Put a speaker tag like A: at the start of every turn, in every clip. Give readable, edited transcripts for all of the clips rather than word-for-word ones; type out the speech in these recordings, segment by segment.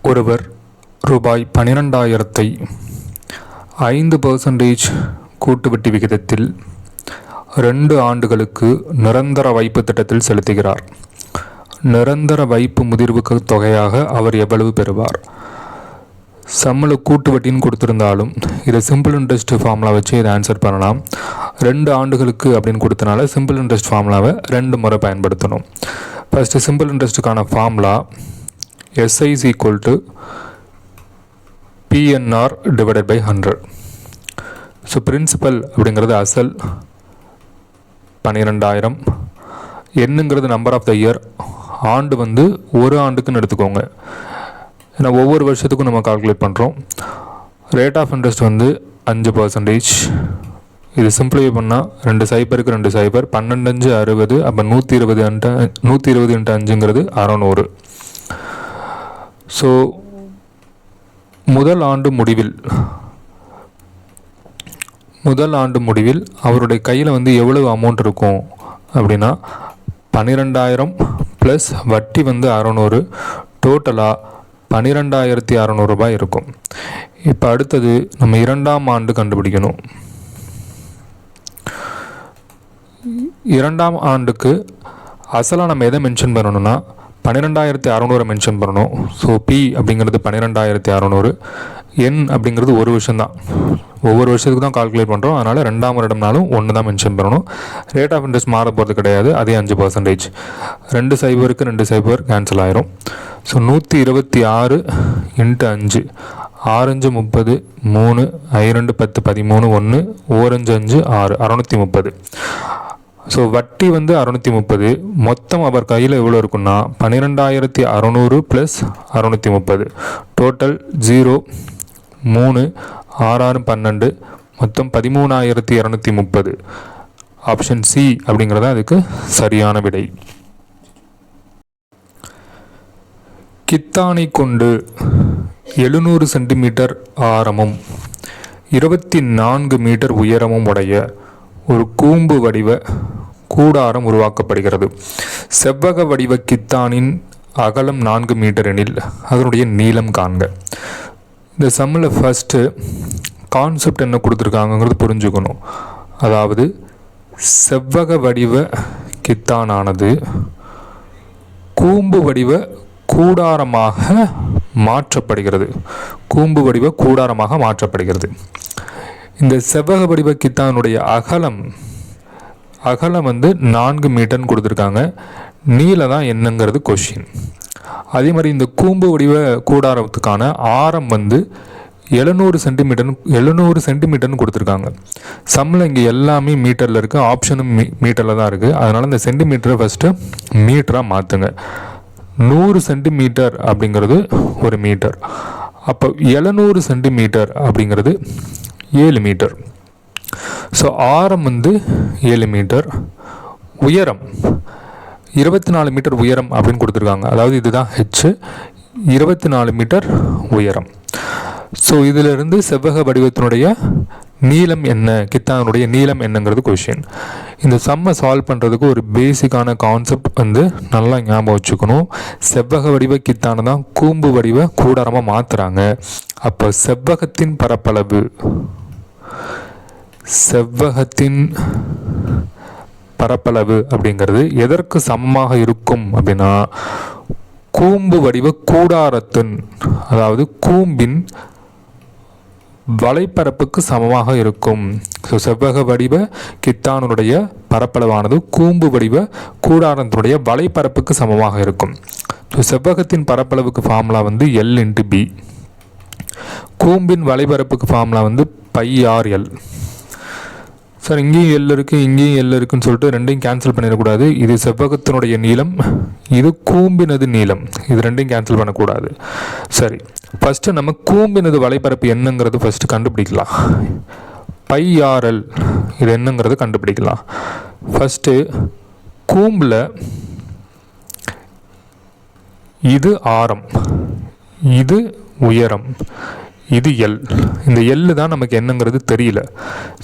A: ஒருவர் ரூபாய் 12,000 5% கூட்டு வட்டி விகிதத்தில் 2 ஆண்டுகளுக்கு நிரந்தர வைப்பு திட்டத்தில் செலுத்துகிறார். நிரந்தர வைப்பு முதிர்வுக்கு தொகையாக அவர் எவ்வளவு பெறுவார்? சம்பள கூட்டு வட்டின்னு கொடுத்துருந்தாலும் இதை சிம்பிள் இன்ட்ரெஸ்ட் ஃபார்முலா வச்சு இதை ஆன்சர் பண்ணலாம். 2 ஆண்டுகளுக்கு அப்படின்னு கொடுத்தனால சிம்பிள் இன்ட்ரெஸ்ட் ஃபார்முலாவை 2 முறை பயன்படுத்தணும். ஃபஸ்ட்டு சிம்பிள் இன்ட்ரெஸ்ட்டுக்கான formula SI is equal to PNR divided by 100. So principal அப்படிங்கிறது அசல் 12,000, என்னங்கிறது நம்பர் ஆஃப் த இயர், ஆண்டு வந்து ஒரு ஆண்டுக்குன்னு எடுத்துக்கோங்க. ஏன்னா ஒவ்வொரு வருஷத்துக்கும் நம்ம கால்குலேட் பண்ணுறோம். ரேட் ஆஃப் இன்ட்ரெஸ்ட் வந்து 5%. இது சிம்பிளிஃபை பண்ணால் 2 சைபருக்கு 2 சைபர் 12 5 60. அப்போ 120 × 5ங்கிறது 600. ஸோ முதல் ஆண்டு முடிவில் அவருடைய கையில் வந்து எவ்வளவு அமௌண்ட் இருக்கும் அப்படின்னா 12,000 ப்ளஸ் வட்டி வந்து 600, டோட்டலாக 12,600 ரூபாய் இருக்கும். இப்போ அடுத்தது நம்ம 2ஆம் ஆண்டு கண்டுபிடிக்கணும். 2ஆம் ஆண்டுக்கு அசலாக நம்ம எதை மென்ஷன் பண்ணணும்னா 12,600 மென்ஷன் பண்ணணும். ஸோ பி அப்படிங்கிறது 12,600, என் அப்படிங்கிறது ஒரு வருஷம் தான், ஒவ்வொரு வருஷத்துக்கு தான் கால்குலேட் பண்ணுறோம். அதனால் 2ஆம் வருடம்னாலும் 1 தான் மென்ஷன் பண்ணணும். ரேட் ஆஃப் இன்ட்ரெஸ்ட் மாற போகிறது கிடையாது, அதே 5%. 2 சைபருக்கு 2 சைபர் கேன்சல் ஆயிரும். ஸோ 126 × 5, 6×5 30, 3, 5×2 10, 13, 1, 4×5 6, 630. ஸோ வட்டி வந்து 630. மொத்தம் அவர் கையில் எவ்வளோ இருக்குன்னா 12,600 ப்ளஸ் 630, டோட்டல் 0, 3, 6, 12, மொத்தம் 13,230. ஆப்ஷன் சி அப்படிங்கிறது அதுக்கு சரியான விடை. கித்தானை கொண்டு 700 சென்டிமீட்டர் ஆரமும் 24 மீட்டர் உயரமும் உடைய ஒரு கூம்பு வடிவ கூடாரம் உருவாக்கப்படுகிறது. செவ்வக வடிவ கித்தானின் அகலம் 4 மீட்டர் எனில் அதனுடைய நீளம் காண்க. இந்த சம்மில் ஃபஸ்ட்டு கான்செப்ட் என்ன கொடுத்துருக்காங்கிறது புரிஞ்சுக்கணும். அதாவது செவ்வக வடிவ கித்தானானது கூம்பு வடிவ கூடாரமாக மாற்றப்படுகிறது. இந்த செவ்வக வடிவ கித்தானுடைய அகலம் வந்து 4 மீட்டர்னு கொடுத்துருக்காங்க. நீளம் தான் என்னங்கிறது கொஷின். அதே மாதிரி இந்த கூம்பு வடிவ கூடாரத்துக்கான ஆரம் வந்து 700 சென்டிமீட்டர்னு கொடுத்துருக்காங்க. சம்மில் இங்கே எல்லாமே மீட்டரில் இருக்குது, ஆப்ஷனும் மீட்டரில் தான் இருக்குது. அதனால் இந்த சென்டிமீட்டரை ஃபஸ்ட்டு மீட்டராக மாற்றுங்க. 100 சென்டிமீட்டர் அப்படிங்கிறது ஒரு மீட்டர். அப்போ 700 சென்டிமீட்டர் அப்படிங்கிறது 7 மீட்டர். ஸோ ஆரம் வந்து 7 மீட்டர், உயரம் 24 மீட்டர் உயரம் அப்படின்னு கொடுத்துருக்காங்க. அதாவது இதுதான் ஹெச், 24 மீட்டர் உயரம். ஸோ இதிலிருந்து செவ்வக வடிவத்தினுடைய நீளம் என்ன, கித்தானுடைய நீளம் என்னங்கிறது கொஷின். இந்த சம்மை சால்வ் பண்ணுறதுக்கு ஒரு பேசிக்கான கான்செப்ட் வந்து நல்லா ஞாபகம் வச்சுக்கணும். செவ்வக வடிவ கித்தானை தான் கூம்பு வடிவ கூடாரமாக மாற்றுறாங்க. அப்போ செவ்வகத்தின் பரப்பளவு அப்படிங்கிறது எதற்கு சமமாக இருக்கும் அப்படின்னா கூம்பு வடிவ கூடாரத்தின், அதாவது கூம்பின் வலைப்பரப்புக்கு சமமாக இருக்கும். ஸோ செவ்வக வடிவ கித்தானுடைய பரப்பளவானது கூம்பு வடிவ கூடாரத்தினுடைய வலைப்பரப்புக்கு சமமாக இருக்கும். ஸோ செவ்வகத்தின் பரப்பளவுக்கு ஃபார்முலா வந்து L×B. கூம்பின் வலைப்பரப்புக்கு ஃபார்முலா வந்து πr/L. சார் இங்கேயும் எல் இருக்குது இங்கேயும் எல் இருக்குன்னு சொல்லிட்டு ரெண்டையும் கேன்சல் பண்ணிடக்கூடாது. இது செவ்வகத்தினுடைய நீளம், இது கூம்பினது நீளம், இது ரெண்டையும் கேன்சல் பண்ணக்கூடாது. சரி, ஃபஸ்ட்டு நம்ம கூம்பினது வலைப்பரப்பு என்னங்கிறது ஃபஸ்ட்டு கண்டுபிடிக்கலாம். πr/L இது என்னங்கிறது கண்டுபிடிக்கலாம். ஃபஸ்ட்டு கூம்பில் இது ஆரம், இது உயரம், இது எல். இந்த எல் தான் நமக்கு என்னங்கிறது தெரியல.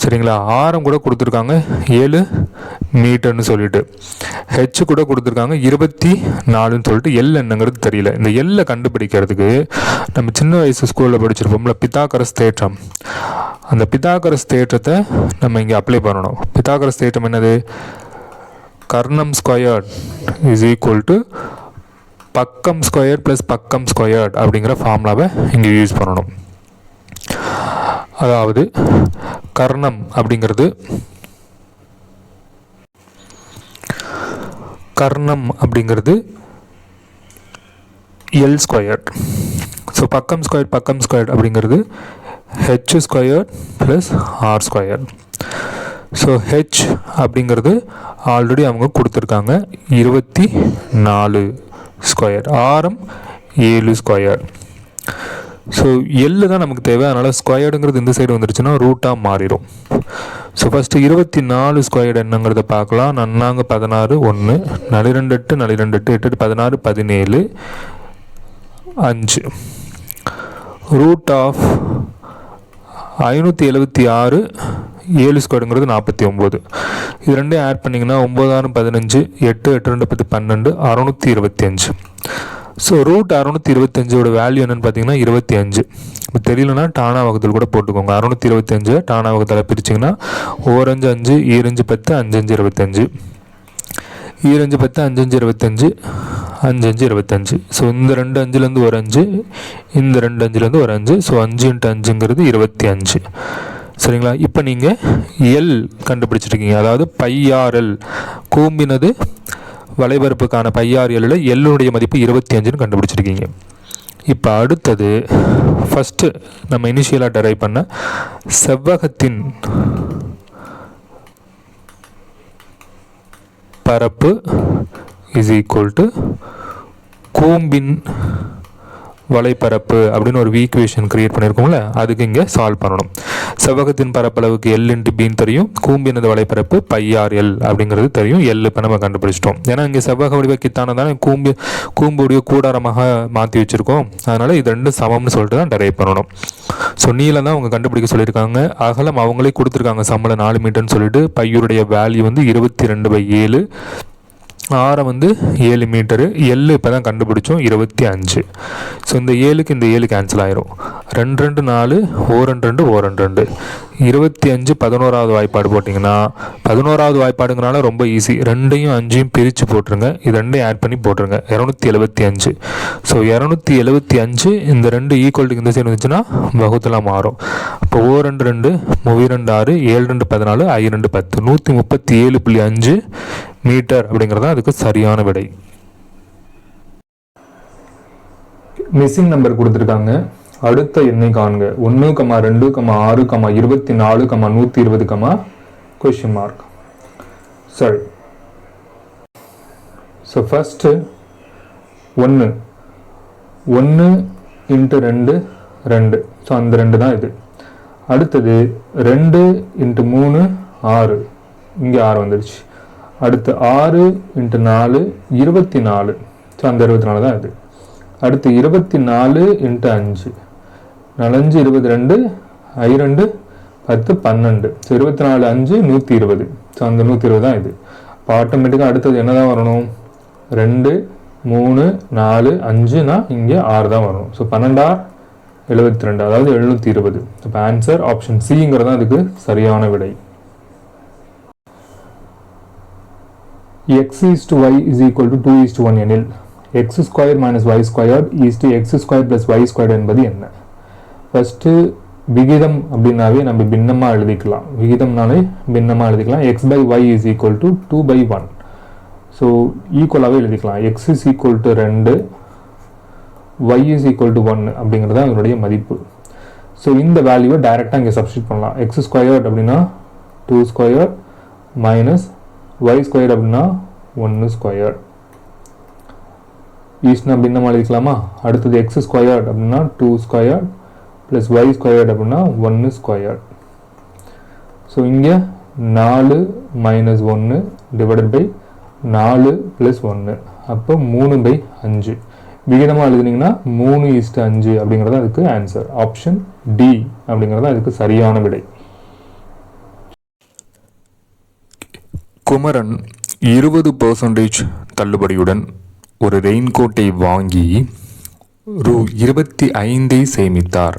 A: சரிங்களா? ஆரம் கூட கொடுத்துருக்காங்க 7 மீட்டர்னு சொல்லிட்டு, ஹெச் கூட கொடுத்துருக்காங்க 24ன்னு சொல்லிட்டு, எல் என்னங்கிறது தெரியல. இந்த எல்லை கண்டுபிடிக்கிறதுக்கு நம்ம சின்ன வயசு ஸ்கூலில் படிச்சிருப்போம்ல பித்தாகரஸ் தேற்றம், அந்த பித்தாகரஸ் தேற்றத்தை நம்ம இங்கே அப்ளை பண்ணணும். பித்தாகரஸ் தேற்றம் என்னது? கர்ணம் ஸ்கொயர்ட் இஸ் ஈக்குவல் டு பக்கம் ஸ்கொயர்ட் ப்ளஸ் பக்கம் ஸ்கொயர்ட் அப்படிங்கிற ஃபார்முலாவை இங்கே யூஸ் பண்ணணும். அதாவது கர்ணம் அப்படிங்கிறது எல் ஸ்கொயர்ட். ஸோ பக்கம் ஸ்கொயர்ட் அப்படிங்கிறது H squared plus R squared. So H அப்படிங்கிறது ஆல்ரெடி அவங்க கொடுத்துருக்காங்க 24 ஸ்கொயர், ஆரம் 7 ஸ்கொயர். ஸோ எல்லு தான் நமக்கு தேவை. அதனால் ஸ்கொயர்டுங்கிறது இந்த சைடு வந்துருச்சுன்னா ரூட்டாக மாறிடும். ஸோ ஃபஸ்ட்டு 24 ஸ்கொயர்டு என்னங்கிறத பார்க்கலாம். நன்னாங்க 16 1 42 8 42 8 16 17 5 ரூட் ஆஃப் 576 7 ஸ்கொயருங்கிறது 49. இது ரெண்டையும் ஆட் பண்ணிங்கன்னா 9 15 8 8 2 10 12 625. ஸோ ரூட் 625 வேல்யூ என்னென்னு பார்த்தீங்கன்னா 25. இப்போ தெரியலனா டானா வகுத்தல் கூட போட்டுக்கோங்க. 625 டானா வகுத்தலை பிரிச்சிங்கன்னா 1 5 5 2 10 5 5 25 2 10 5 5 25 5 5 25. ஸோ இந்த 2 5லேருந்து ஒரு 5, இந்த 2 5லேருந்து ஒரு 5. ஸோ 5 × 5ங்கிறது 25. சரிங்களா? இப்போ நீங்கள் எல் கண்டுபிடிச்சிருக்கீங்க. அதாவது πRL கூம்பினது வலைபரப்புக்கான πRL எல்லுடைய மதிப்பு 25ன்னு கண்டுபிடிச்சிருக்கீங்க. இப்போ அடுத்தது ஃபஸ்ட்டு நம்ம இனிஷியலாக டெரைவ் பண்ண செவ்வகத்தின் பரப்பு இஸ் ஈக்குவல் டு கூம்பின் வலைப்பரப்பு அப்படின்னு ஒரு ஈக்குவேஷன் கிரியேட் பண்ணியிருக்கோம்ல, அதுக்கு இங்கே சால்வ் பண்ணணும். செவ்வகத்தின் பரப்பளவுக்கு எல் இன்ட்டு பின்னு தெரியும், கூம்பினது வலைப்பரப்பு πRL அப்படிங்கிறது தெரியும். எல் இப்போ நம்ம கண்டுபிடிச்சிட்டோம். ஏன்னா இங்கே செவ்வக வடிவ கித்தான தானே கூம்புடைய கூடாரமாக மாற்றி வச்சுருக்கோம். அதனால் இது ரெண்டும் சமம்னு சொல்லிட்டு தான் டெரைவ் பண்ணணும். ஸோ நீளம் தான் அவங்க கண்டுபிடிக்க சொல்லியிருக்காங்க. அகலம் அவங்களே கொடுத்துருக்காங்க சம்பளம் 4 மீட்டர்னு சொல்லிட்டு. பையுடைய வேல்யூ வந்து 22/7, ஆரம் வந்து 7 மீட்டரு. எல் இப்போ தான் கண்டுபிடிச்சோம் 25. ஸோ இந்த 7க்கு இந்த 7 கேன்சல் ஆயிரும். 2 2 4 2 2 2 25 11வது வாய்ப்பாடு போட்டிங்கன்னா 11வது வாய்ப்பாடுங்கனால ரொம்ப ஈஸி. 2யும் 5யும் பிரித்து போட்டுருங்க. இது 2யும் ஆட் பண்ணி போட்டுருங்க. 275. ஸோ 275 இந்த 2 ஈக்குவல்ட்டுக்கு இந்த சைடு இருந்துச்சுன்னா வகுத்தலாம் மாறும். அப்போ 2 2 2 6 7 2 14 5 2 10 137.5 மீட்டர் அப்படிங்கிறது தான் அதுக்கு சரியான விடை. மிஸ்ஸிங் நம்பர் கொடுத்துருக்காங்க. அடுத்த எண்ணை காண்க. 1, 2, 6, 24, 120, கொஸ்டின் மார்க். சரி, ஸோ ஃபஸ்ட்டு 1 × 2 2. ஸோ அந்த 2 தான் இது. அடுத்தது 2 × 3 6. இங்கே 6 வந்துடுச்சு. அடுத்து 6 × 4 24. ஸோ அந்த 24 தான் இது. அடுத்து 24 × 5 4 22 2 10 12. ஸோ 24 5 120. ஸோ அந்த 120 தான் இது. இப்போ ஆட்டோமேட்டிக்காக அடுத்தது என்ன தான் வரணும்? 2 3 4 5னா இங்கே 6 தான் வரணும். ஸோ 12 72, அதாவது 720. இப்போ ஆன்சர் ஆப்ஷன் சிங்கிறது தான் அதுக்கு சரியான விடை. x is to y is equal to 2 is to 1 எனில் x square minus y squared is to x square plus y squared என்பது என்ன? ஃபஸ்ட்டு விகிதம் அப்படின்னாவே நம்ம பின்னமாக எழுதிக்கலாம். விகிதம்னாலே பின்னமாக எழுதிக்கலாம். x/y is equal to 2/1. So ஈக்குவலாகவே எழுதிக்கலாம். x is equal to 2, y is equal to 1 அப்படிங்கிறது தான் அதனுடைய மதிப்பு. ஸோ இந்த வேல்யூவை டைரெக்டாக இங்கே சப்ஸ்டியூட் பண்ணலாம். x ஸ்கொயர்ட் அப்படின்னா 2 ஸ்கொயர் மைனஸ் y ஸ்கொயர் அப்படின்னா 1 ஸ்கொயர். ஈஸ்ட்னா பின்னமாக எழுதிக்கலாமா? அடுத்தது x ஸ்கொயர்ட் அப்படின்னா 2 ஸ்கொயர் ப்ளஸ் y ஸ்கொயர்ட் அப்படின்னா 1 ஸ்கொயர். ஸோ இங்கே 4 மைனஸ் 1 டிவைடட் பை 4 ப்ளஸ் 1, அப்போ 3/5. விகிதமாக எழுதுனீங்கன்னா 3:5 அப்படிங்கிறது அதுக்கு ஆன்சர். ஆப்ஷன் டி அப்படிங்கிறது அதுக்கு சரியான விடை. குமரன் 20% தள்ளுபடியுடன் ஒரு ரெயின்கோட்டை வாங்கி ரூ. 25 சேமித்தார்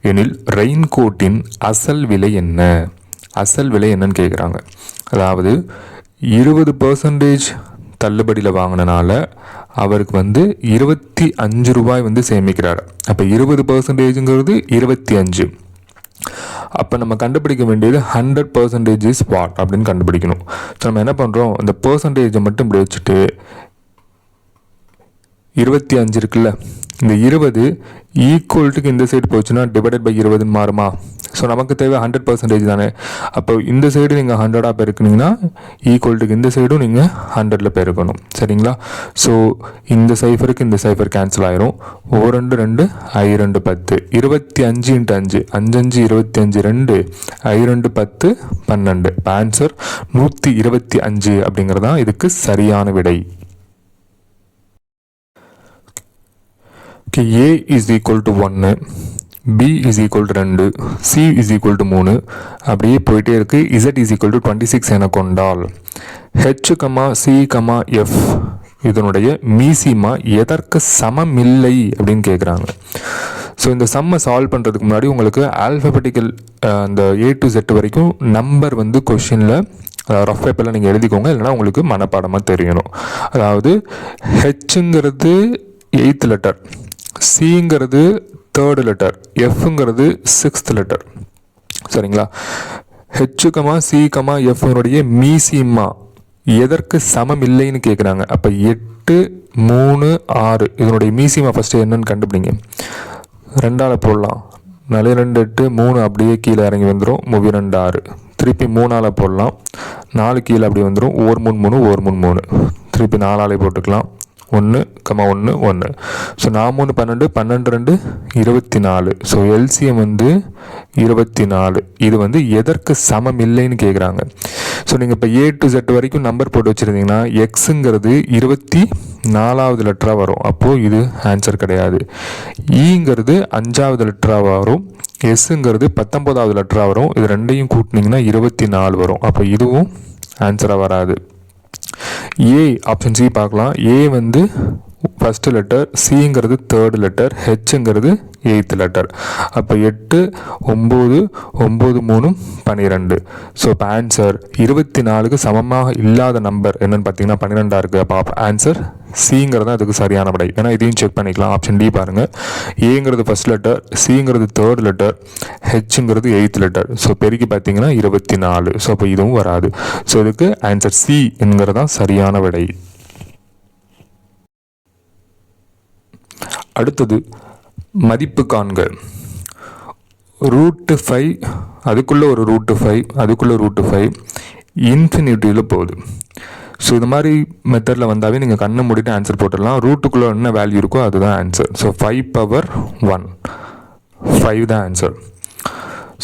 A: எனில் ரெயின்கோட்டின் அசல் விலை என்ன? அசல் விலை என்னன்னு கேட்குறாங்க. அதாவது 20% தள்ளுபடியில் வாங்கினால அவருக்கு 25 ரூபாய் சேமிக்கிறார். அப்போ 20%ங்கிறது 25. அப்போ நம்ம கண்டுபிடிக்க வேண்டியது 100% இஸ் வாட் அப்படின்னு கண்டுபிடிக்கணும். ஸோ நம்ம என்ன பண்ணுறோம், அந்த பர்சன்டேஜை மட்டும் இப்படி வச்சுட்டு 25 இருக்குல்ல, இந்த 20 ஈக்குவல்ட்டுக்கு இந்த சைடு போச்சுன்னா டிவைடட் பை 20 மாறுமா? ஸோ நமக்கு தேவை 100% தானே. அப்போ இந்த சைடு நீங்கள் 100ஆக பெருக்குனீங்கன்னா ஈக்குவல்ட்டுக்கு இந்த சைடும் நீங்கள் 100ல் பெருக்கணும். சரிங்களா? ஸோ இந்த சைஃபருக்கு இந்த சைஃபர் கேன்சல் ஆயிரும். 2 2 I2 10 25 × 5 5 25 2 I2 10 12. இப்போ ஆன்சர் 125 அப்படிங்கிறதான் இதுக்கு சரியான விடை. A is equal to 1, B is equal to 2, C is equal to 3 அப்படியே போயிட்டே இருக்கு. Z is equal to 26 என கொண்டால் H, C, F இதனுடைய மீசிமா எதற்கு சமமில்லை அப்படின்னு கேட்குறாங்க. ஸோ இந்த சம்மை சால்வ் பண்ணுறதுக்கு முன்னாடி உங்களுக்கு ஆல்ஃபபெட்டிக்கல் அந்த A to Z வரைக்கும் நம்பர் கொஷினில் ரஃப் பேப்பரில் நீங்கள் எழுதிக்கோங்க, இல்லைனா உங்களுக்கு மனப்பாடமாக தெரியணும். அதாவது ஹெச்ங்கிறது 8th லெட்டர், சிங்கிறது 3rd லெட்டர், எஃப்ங்கிறது 6th லெட்டர். சரிங்களா? ஹெச், சி, எஃப்னுடைய மீசிமா எதற்கு சமம் இல்லைன்னு கேட்குறாங்க. அப்போ 8 3 6 இதனுடைய மீசிமா ஃபஸ்ட்டு என்னன்னு கண்டுபிடிங்க. 2ஆல் போடலாம். 4 2 8 3 அப்படியே கீழே இறங்கி வந்துடும். 3 2 6 திருப்பி 3ஆல் போடலாம். 4 கீழே அப்படி வந்துடும். 1 3 3 1 3 3 திருப்பி 4ஆலே போட்டுக்கலாம். 1 1 1. ஸோ 4 3 12 12 2 24. So LCM 24. இது எதற்கு சமம் இல்லைன்னு கேட்குறாங்க. ஸோ நீங்கள் இப்போ A to Z வரைக்கும் நம்பர் போட்டு வச்சுருந்தீங்கன்னா எக்ஸுங்கிறது 24வது லெட்டராக வரும். அப்போது இது ஆன்சர் கிடையாது. ஈங்கிறது 5வது லெட்டராக வரும். எஸ்ஸுங்கிறது 19வது லெட்டராக வரும். இது ரெண்டையும் கூட்டினீங்கன்னா 24 வரும். அப்போ இதுவும் ஆன்சராக வராது. ஏ ஆப்ஷன் சி பார்க்கலாம். ஏ ஃபஸ்ட்டு லெட்டர், சிங்கிறது 3rd லெட்டர், ஹெச்ங்கிறது 8th லெட்டர். அப்போ 8 9 9 3 12. ஸோ இப்போ ஆன்சர் 24க்கு சமமாக இல்லாத நம்பர் என்னன்னு பார்த்தீங்கன்னா 12ஆக இருக்குது. அப்போ ஆன்சர் சிங்கிறது அதுக்கு சரியான விடை. ஏன்னா இதையும் செக் பண்ணிக்கலாம். ஆப்ஷன் டி பாருங்கள். ஏங்கிறது ஃபஸ்ட் லெட்டர், சிங்கிறது 3rd லெட்டர், ஹெச்ங்கிறது 8th லெட்டர். ஸோ பெருக்கி பார்த்தீங்கன்னா 24. ஸோ அப்போ இதுவும் வராது. ஸோ இதுக்கு ஆன்சர் சி என்கிறதான் சரியான விடை. அடுத்தது மதிப்பு காண்க. √5 அதுக்குள்ளே ஒரு √5 அதுக்குள்ளே √5 இன்ஃபினிட்டிவில் போகுது. ஸோ இது மாதிரி மெத்தடில் வந்தாவே நீங்கள் கண்ணை மூடிட்டு ஆன்சர் போட்டுடலாம். ரூட்டுக்குள்ளே என்ன வேல்யூ இருக்கோ அதுதான் ஆன்சர். ஸோ 5^1 5 தான் ஆன்சர்.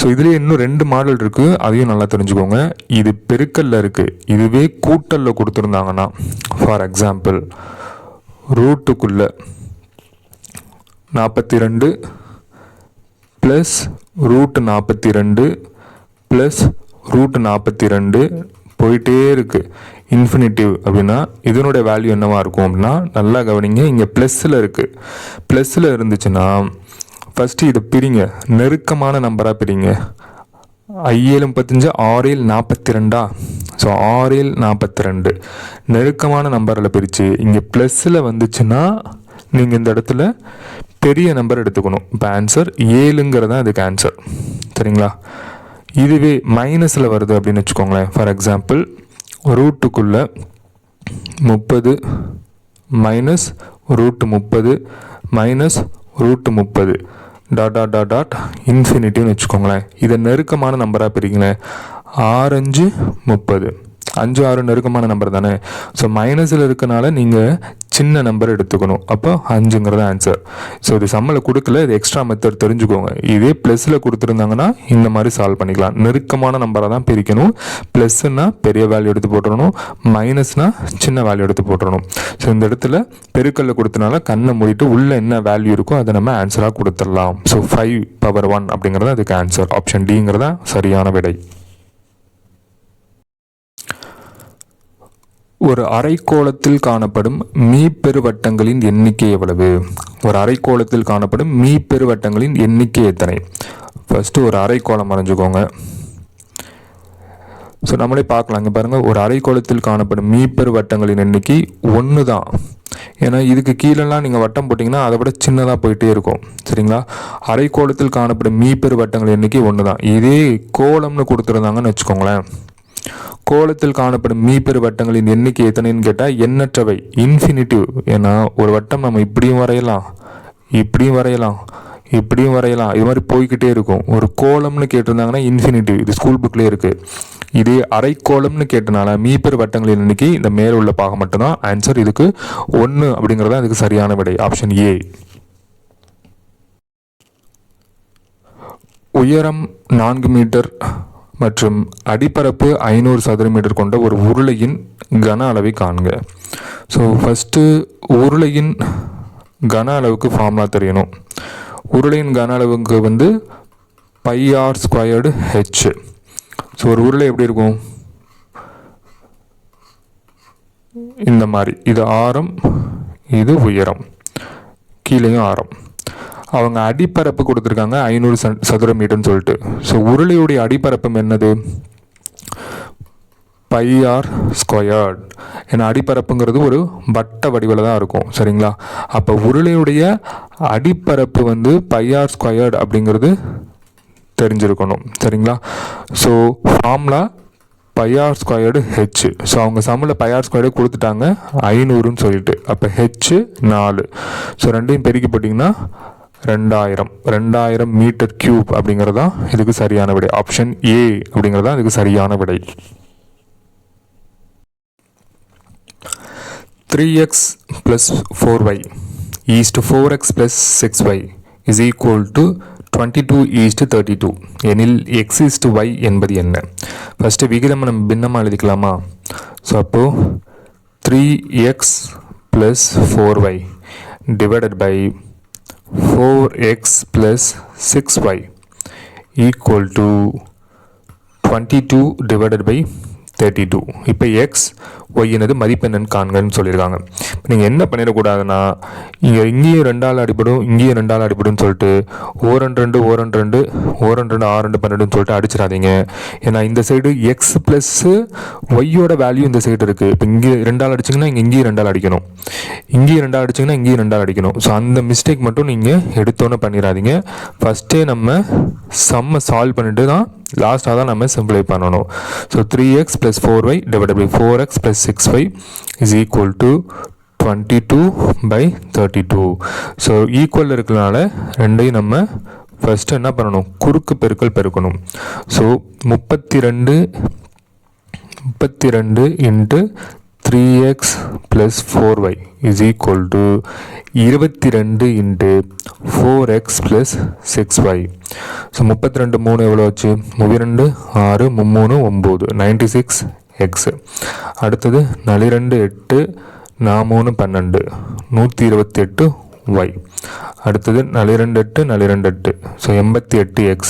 A: ஸோ இதுலேயே இன்னும் 2 மாடல் இருக்குது, அதையும் நல்லா தெரிஞ்சுக்கோங்க. இது பெருக்கல்ல இருக்குது. இதுவே கூட்டலில் கொடுத்துருந்தாங்கன்னா ஃபார் எக்ஸாம்பிள் ரூட்டுக்குள்ளே 42 ப்ளஸ் √42 ப்ளஸ் √42 போயிட்டே இருக்குது இன்ஃபினிட்டிவ் அப்படின்னா இதனுடைய வேல்யூ என்னவாக இருக்கும் அப்படின்னா, நல்லா கவனிங்க. இங்கே ப்ளஸ்ஸில் இருக்குது. ப்ளஸ்ஸில் இருந்துச்சுன்னா ஃபஸ்ட்டு இதை பிரிங்க, நெருக்கமான நம்பராக பிரிங்க. 5 35 6 42. ஸோ 6 42 நெருக்கமான நம்பரில் பிரித்து இங்கே ப்ளஸ்ஸில் வந்துச்சுன்னா நீங்கள் இந்த இடத்துல பெரிய நம்பர் எடுத்துக்கணும். இப்போ ஆன்சர் 7ங்கிறது தான் இதுக்கு ஆன்சர். சரிங்களா? இதுவே மைனஸில் வருது அப்படின்னு வச்சுக்கோங்களேன். ஃபார் எக்ஸாம்பிள் ரூட்டுக்குள்ளே 30 minus √30 minus √30 dot dot dot dot இன்ஃபினிட்டிவ்னு வச்சுக்கோங்களேன். இதை நெருக்கமான நம்பராக பிரிங்களேன். 6 5 30 5 6 நெருக்கமான நம்பர் தானே. ஸோ மைனஸில் இருக்கனால நீங்கள் சின்ன நம்பர் எடுத்துக்கணும். அப்போ 5ங்கிறது ஆன்சர். ஸோ இது சம்மில் கொடுக்கல, இது எக்ஸ்ட்ரா மெத்தட் தெரிஞ்சுக்கோங்க. இதே ப்ளஸில் கொடுத்துருந்தாங்கன்னா இந்த மாதிரி சால்வ் பண்ணிக்கலாம். நெருக்கமான நம்பரை தான் பிரிக்கணும். ப்ளஸ்ன்னா பெரிய வேல்யூ எடுத்து போட்டுறணும், மைனஸ்னா சின்ன வேல்யூ எடுத்து போட்டுறணும். ஸோ இந்த இடத்துல பெருக்கல்ல கொடுத்தனால கண்ணை மூடிட்டு உள்ள என்ன வேல்யூ இருக்கோ அதை நம்ம ஆன்சராக கொடுத்துடலாம். ஸோ 5^1 அப்படிங்கிறது அதுக்கு ஆன்சர். ஆப்ஷன் டிங்கிறதா சரியான விடை. ஒரு அரைக்கோளத்தில் காணப்படும் மீப்பெருவட்டங்களின் எண்ணிக்கை எவ்வளவு? ஒரு அரைக்கோளத்தில் காணப்படும் மீப்பெருவட்டங்களின் எண்ணிக்கை எத்தனை? ஃபஸ்ட்டு ஒரு அரைக்கோளம் வரைஞ்சுக்கோங்க. ஸோ நம்மளே பார்க்கலாம். இங்கே பாருங்கள், ஒரு அரைக்கோளத்தில் காணப்படும் மீப்பெருவட்டங்களின் எண்ணிக்கை 1 தான். ஏன்னா இதுக்கு கீழெல்லாம் நீங்கள் வட்டம் போட்டிங்கன்னா அதை விட சின்னதாக போயிட்டே இருக்கும். சரிங்களா? அரைக்கோளத்தில் காணப்படும் மீப்பெருவட்டங்களின் எண்ணிக்கை 1 தான். இதே கோலம்னு கொடுத்துருந்தாங்கன்னு வச்சுக்கோங்களேன். கோலத்தில் காணப்படும் மீப்பெரு வட்டங்களின் எண்ணிக்கை எத்தனைன்னு கேட்டால் எண்ணற்றவை, இன்ஃபினிட்டிவ். ஏன்னா ஒரு வட்டம் நம்ம இப்படியும் வரையலாம், இப்படியும் வரையலாம், இப்படியும் வரையலாம், இது மாதிரி போய்கிட்டே இருக்கும். ஒரு கோலம்னு கேட்டிருந்தாங்கன்னா இன்ஃபினிட்டிவ், இது ஸ்கூல் புக்லேயே இருக்குது. இதே அரைக்கோளம்னு கேட்டனால மீப்பெரு வட்டங்களின் எண்ணிக்கை இந்த மேலே உள்ள பாகம் மட்டும்தான் ஆன்சர். இதுக்கு 1 அப்படிங்கிறது தான் இதுக்கு சரியான விடை. Option A. உயரம் 4 மீட்டர் மற்றும் அடிப்பரப்பு 500 சதுர மீட்டர் கொண்ட ஒரு உருளையின் கன அளவை காண்க. ஸோ ஃபஸ்ட்டு உருளையின் கன அளவுக்கு ஃபார்முலா தெரியணும். உருளையின் கன அளவுக்கு வந்து πr²h. ஸோ ஒரு உருளை எப்படி இருக்கும்? இந்த மாதிரி. இது ஆரம், இது உயரம், கீழேயும் ஆரம். அவங்க அடிப்பரப்பு கொடுத்துருக்காங்க 500 சதுர மீட்டர்னு சொல்லிட்டு. ஸோ உருளையுடைய அடிப்பரப்பு என்னது? πr². ஏன்னா அடிப்பரப்புங்கிறது ஒரு வட்ட வடிவில் தான் இருக்கும். சரிங்களா? அப்போ உருளையுடைய அடிப்பரப்பு வந்து πr² அப்படிங்கிறது தெரிஞ்சிருக்கணும். சரிங்களா? So formula πr²h. ஸோ அவங்க சம்மில் πr² கொடுத்துட்டாங்க 500ன்னு சொல்லிட்டு. அப்போ h 4. ஸோ ரெண்டையும் பெருக்கி போட்டிங்கன்னா 2000 மீட்டர் கியூப் அப்படிங்கிறது தான் இதுக்கு சரியான விடை. ஆப்ஷன் ஏ அப்படிங்கிறது தான் இதுக்கு சரியான விடை. 3x plus 4y is to 4x plus 6y is equal to 22 is to 32 எனில் x is to y என்பது என்ன? ஃபஸ்ட்டு விகிதம் நம்ம பின்னமாக எழுதிக்கலாமா? ஸோ அப்போது 3x plus 4y divided by 4x plus 6y equal to 22 divided by 32. இப்போ X Y என்னது மதிப்பெண்ணு காண்கன்னு சொல்லியிருக்காங்க. நீங்கள் என்ன பண்ணிடக்கூடாதுன்னா, இங்கேயும் 2ஆல் அடிப்படும், இங்கேயும் 2ஆல் அடிப்படும் சொல்லிட்டு 2 2 6 12 சொல்லிட்டு அடிச்சிடாதீங்க. ஏன்னா இந்த சைடு எக்ஸ் ப்ளஸ் ஒய்யோட வேல்யூ இந்த சைடு இருக்குது. இப்போ இங்கே 2ஆல் அடிச்சிங்கன்னா இங்கேயும் 2ஆல் அடிக்கணும், இங்கேயும் 2ஆல் அடிச்சிங்கன்னா இங்கேயும் 2ஆல் அடிக்கணும். ஸோ அந்த மிஸ்டேக் மட்டும் நீங்கள் எடுத்தோன்னே பண்ணிடாதீங்க. ஃபஸ்ட்டே நம்ம சம்மை சால்வ் பண்ணிட்டு தான் லாஸ்ட்டாக தான் நம்ம சிம்பிளை பண்ணணும். So 3x plus 4y divided by 4x plus 6y is equal to 22/32. So equal இருக்கிறனால ரெண்டையும் நம்ம ஃபஸ்ட்டு என்ன பண்ணணும்? குறுக்கு பெருக்கல் பெருக்கணும். So 32 into 3x plus 4y is equal to 22 into 4x plus 6y. So 32 3 எவ்வளோ ஆச்சு? 32 6 3 9 96x. அடுத்தது 42 8 3 12 128y. அடுத்தது 42 8 42 8. So 88x.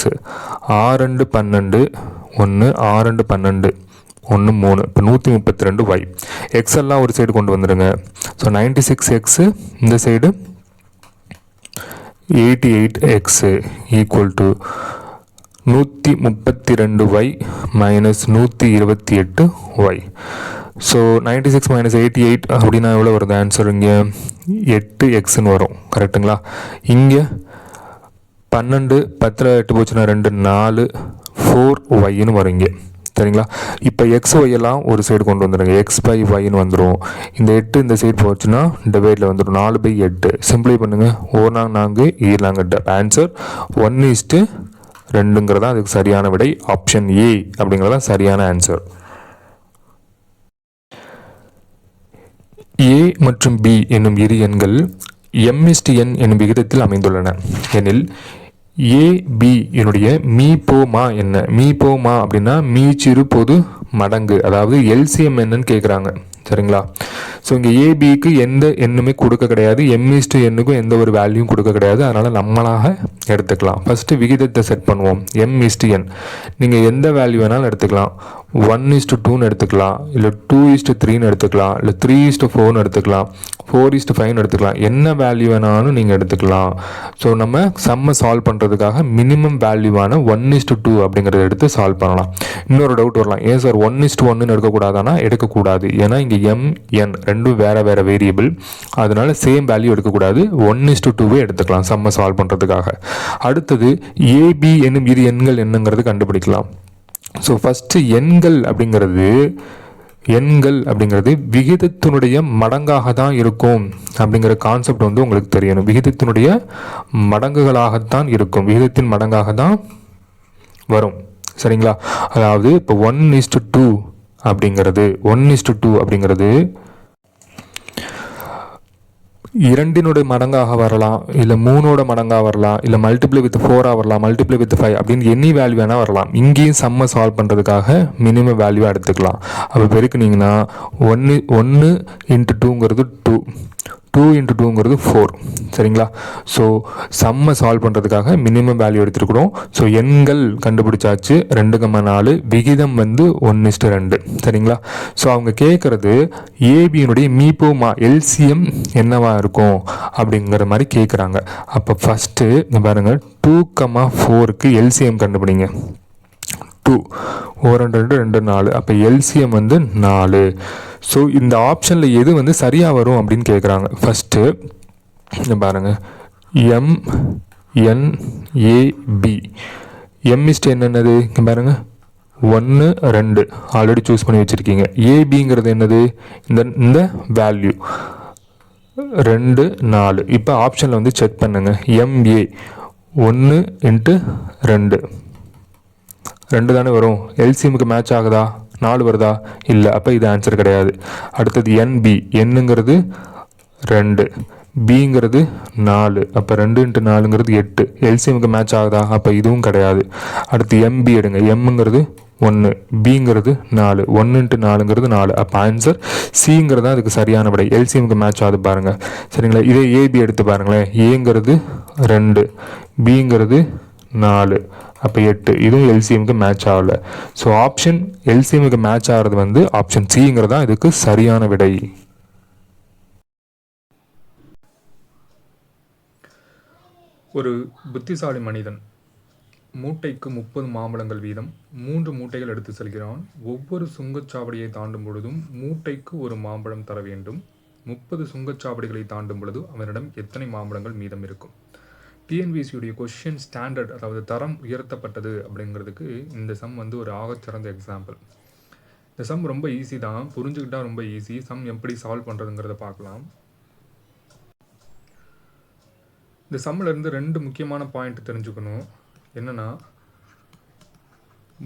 A: 6 12 1 6 12 1 3. இப்போ 132y. எக்ஸ் எல்லாம் ஒரு சைடு கொண்டு வந்துடுங்க. ஸோ 96x இந்த side 88x equal to 132y minus 128y. So 96 minus 88 அப்படின்னா எவ்வளோ வருது ஆன்சர்? இங்கே 8xன்னு வரும். கரெக்டுங்களா? இங்கே 12 10 8 போச்சுன்னா 2 4 4yன்னு வரும் இங்கே. சரிங்களா? இப்போ எக்ஸ் ஒய்யெல்லாம் ஒரு சைடு கொண்டு வந்துடுங்க. x/yன்னு வந்துடும். இந்த 8 இந்த சைடு போச்சுன்னா டிவைடில் வந்துடும். 4/8 சிம்பிளை பண்ணுங்கள். 4 4 8 ஆன்சர் 1:2ங்கிறதா அதுக்கு சரியான விடை. ஆப்ஷன் ஏ அப்படிங்கிறதா சரியான ஆன்சர். ஏ மற்றும் பி என்னும் இரு எண்கள் m/n என்னும் விகிதத்தில் அமைந்துள்ளன எனில் ஏபி என்னுடைய மீபோமா என்ன? மீபோமா அப்படின்னா மீச்சிறு பொது மடங்கு, அதாவது எல்சிஎம் என்னன்னு கேட்குறாங்க. சரிங்களா? ஸோ இங்கே ஏபிக்கு எந்த எண்ணுமே கொடுக்க கிடையாது, m/nக்கும் எந்த ஒரு வேல்யூவும் கொடுக்க கிடையாது. அதனால் நம்மளாக எடுத்துக்கலாம். ஃபஸ்ட்டு விகிதத்தை செட் பண்ணுவோம். m/n நீங்கள் எந்த வேல்யூ வேணாலும் எடுத்துக்கலாம். 1:2ன்னு எடுத்துக்கலாம், இல்லை 2:3ன்னு எடுத்துக்கலாம், இல்லை 3:4ன்னு எடுத்துக்கலாம், 4:5ன்னு எடுத்துக்கலாம். என்ன வேல்யூ வேணாலும் நீங்கள் எடுத்துக்கலாம். ஸோ நம்ம சம்மை சால்வ் பண்ணுறதுக்காக மினிமம் வேல்யூவான 1:2 அப்படிங்கிறத எடுத்து சால்வ் பண்ணலாம். இன்னொரு டவுட் வரலாம், ஏன் சார் 1:1ன்னு எடுக்கக்கூடாதானா? எடுக்கக்கூடாது. ஏன்னா இங்கே என் ரெண்டும் வேறு வேறு வேரியபிள், அதனால சேம் வேல்யூ எடுக்கக்கூடாது. 1:2 எடுத்துக்கலாம் சம்மை சால்வ் பண்ணுறதுக்காக. அடுத்தது ஏபி என்னும் இரு எண்கள் என்னங்கிறது கண்டுபிடிக்கலாம். ஸோ ஃபஸ்ட்டு எண்கள் அப்படிங்கிறது விகிதத்தினுடைய மடங்காக தான் இருக்கும் அப்படிங்கிற கான்செப்ட் வந்து உங்களுக்கு தெரியணும். விகிதத்தினுடைய மடங்குகளாகத்தான் இருக்கும், விகிதத்தின் மடங்காக தான் வரும். சரிங்களா? அதாவது இப்போ 1:2 அப்படிங்கிறது 2 மடங்காக வரலாம், இல்லை 3 மடங்காக வரலாம், இல்லை மல்டிப்ளை வித் 4 வரலாம், மல்டிப்ளை வித் 5 அப்படின்னு எனி வேல்யூ வேணால் வரலாம். இங்கேயும் சம்மை சால்வ் பண்ணுறதுக்காக மினிமம் வேல்யூவாக எடுத்துக்கலாம். அப்போ பெருக்குனிங்கன்னா 1 × 2ங்கிறது 2, 2 × 2ங்கிறது 4. சரிங்களா? ஸோ சம்மை சால்வ் பண்ணுறதுக்காக மினிமம் வேல்யூ எடுத்துருக்குறோம். ஸோ எண்கள் கண்டுபிடிச்சாச்சு 2,4, விகிதம் வந்து 1:2. சரிங்களா? ஸோ அவங்க கேட்குறது ஏபியினுடைய மீபோமா எல்சிஎம் என்னவா இருக்கும் அப்படிங்கிற மாதிரி கேட்குறாங்க. அப்போ ஃபஸ்ட்டு இங்கே பாருங்கள், 2,4க்கு எல்சிஎம் கண்டுபிடிங்க. 2 4 2 4, அப்போ எல்சிஎம் வந்து 4. ஸோ இந்த ஆப்ஷனில் எது வந்து சரியாக வரும் அப்படின்னு கேட்குறாங்க. ஃபஸ்ட்டு பாருங்கள், MNAB. என்னது இங்கே பாருங்கள், 1 2 ஆல்ரெடி சூஸ் பண்ணி வச்சுருக்கீங்க. ஏபிங்கிறது என்னது? இந்த வேல்யூ 2 4. இப்போ ஆப்ஷனில் வந்து செக் பண்ணுங்கள். MA 1 × 2 தானே வரும். எல்சிஎம்க்கு மேட்ச் ஆகுதா? 4 வருதா? இல்லை. அப்போ இது ஆன்சர் கிடையாது. அடுத்தது NB, என்னங்கிறது 2, பிங்கிறது 4, அப்போ 2 × 4ங்கிறது 8. எல்சிஎம்க்கு மேட்ச் ஆகுதா? அப்போ இதுவும் கிடையாது. அடுத்து MB எடுங்க. எம்ங்கிறது 1, பிங்கிறது 4, 1 × 4ங்கிறது 4. அப்போ ஆன்சர் சிங்கிறது தான் அதுக்கு சரியான விடை. எல்சிஎம்க்கு மேட்ச் ஆகுது பாருங்கள். சரிங்களா? இதே ஏபி எடுத்து பாருங்களேன். ஏங்கிறது 2, பிங்கிறது 4, அப்போ 8. இதுவும் எல்சிஎம்க்கு மேட்ச் ஆகலை. ஸோ ஆப்ஷன் எல்சிஎம்க்கு மேட்ச் ஆகிறது வந்து ஆப்ஷன் சிங்கிறது தான் இதுக்கு சரியான விடை. ஒரு புத்திசாலி மனிதன் மூட்டைக்கு 30 மாம்பழங்கள் வீதம் 3 மூட்டைகள் எடுத்து செல்கிறான். ஒவ்வொரு சுங்கச்சாவடியை தாண்டும் பொழுதும் மூட்டைக்கு ஒரு மாம்பழம் தர வேண்டும். 30 சுங்கச்சாவடிகளை தாண்டும் பொழுது அவனிடம் எத்தனை மாம்பழங்கள் மீதம் இருக்கும்? டிஎன்பிஎஸ்சியுடைய கொஷின் ஸ்டாண்டர்ட், அதாவது தரம் உயர்த்தப்பட்டது அப்படிங்கிறதுக்கு இந்த சம் வந்து ஒரு ஆகச்சிறந்த எக்ஸாம்பிள். இந்த சம் ரொம்ப ஈஸி தான், புரிஞ்சுக்கிட்டால் ரொம்ப ஈஸி. சம் எப்படி சால்வ் பண்ணுறதுங்கிறத பார்க்கலாம். இந்த சம்மிலேருந்து 2 முக்கியமான பாயிண்ட் தெரிஞ்சுக்கணும். என்னென்னா,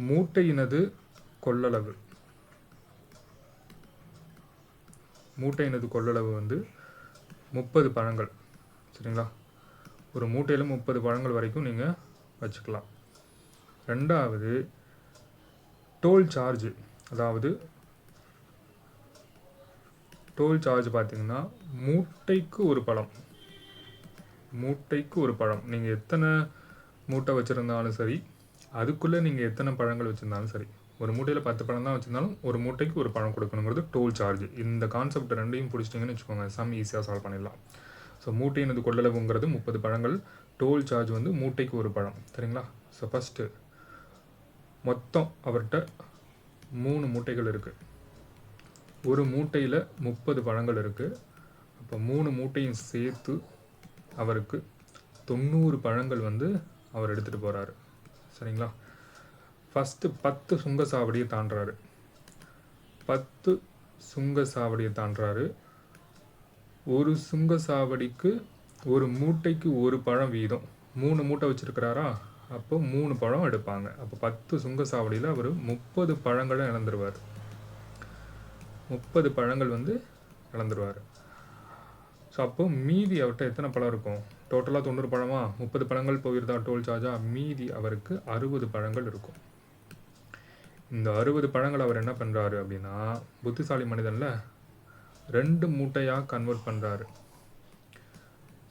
A: மூட்டையினது கொள்ளளவு வந்து 30 பழங்கள். சரிங்களா? ஒரு மூட்டையில் 30 பழங்கள் வரைக்கும் நீங்கள் வச்சுக்கலாம். ரெண்டாவது, டோல் சார்ஜ், அதாவது டோல் சார்ஜ் பார்த்தீங்கன்னா மூட்டைக்கு ஒரு பழம். நீங்கள் எத்தனை மூட்டை வச்சுருந்தாலும் சரி, அதுக்குள்ளே நீங்கள் எத்தனை பழங்கள் வச்சுருந்தாலும் சரி, ஒரு மூட்டையில் 10 பழம் தான் வச்சுருந்தாலும் ஒரு மூட்டைக்கு ஒரு பழம் கொடுக்கணுங்கிறது டோல் சார்ஜ். இந்த கான்செப்ட் ரெண்டையும் பிடிச்சிட்டிங்கன்னு வச்சுக்கோங்க, சம் ஈஸியாக சால்வ் பண்ணிடலாம். ஸோ மூட்டையினது கொள்ளளவுங்கிறது 30 பழங்கள், டோல் சார்ஜ் வந்து மூட்டைக்கு ஒரு பழம். சரிங்களா? ஸோ ஃபஸ்ட்டு மொத்தம் அவர்கிட்ட 3 மூட்டைகள் இருக்குது. ஒரு மூட்டையில் 30 பழங்கள் இருக்குது. அப்போ 3 மூட்டையும் சேர்த்து அவருக்கு 90 பழங்கள் வந்து அவர் எடுத்துகிட்டு போகிறாரு. சரிங்களா? ஃபஸ்ட்டு 10 சுங்கசாவடியை தாண்டுறாரு. 10 சுங்கசாவடியை தாண்டுறாரு. ஒரு சுங்கசாவடிக்கு ஒரு மூட்டைக்கு ஒரு பழம் வீதம். 3 மூட்டை வச்சுருக்கிறாரா? அப்போ 3 பழம் எடுப்பாங்க. அப்போ 10 சுங்கசாவடியில் அவர் 30 பழங்களை இழந்துருவார். 30 பழங்கள் வந்து இழந்துருவார். ஸோ அப்போது மீதி அவர்கிட்ட எத்தனை பழம் இருக்கும்? டோட்டலாக 90 பழமா, 30 பழங்கள் போயிருந்தா டோல் சார்ஜா, மீதி அவருக்கு 60 பழங்கள் இருக்கும். இந்த 60 பழங்கள் அவர் என்ன பண்ணுறாரு அப்படின்னா, புத்திசாலி மனிதனில் 2 மூட்டையாக கன்வெர்ட் பண்ணுறாரு.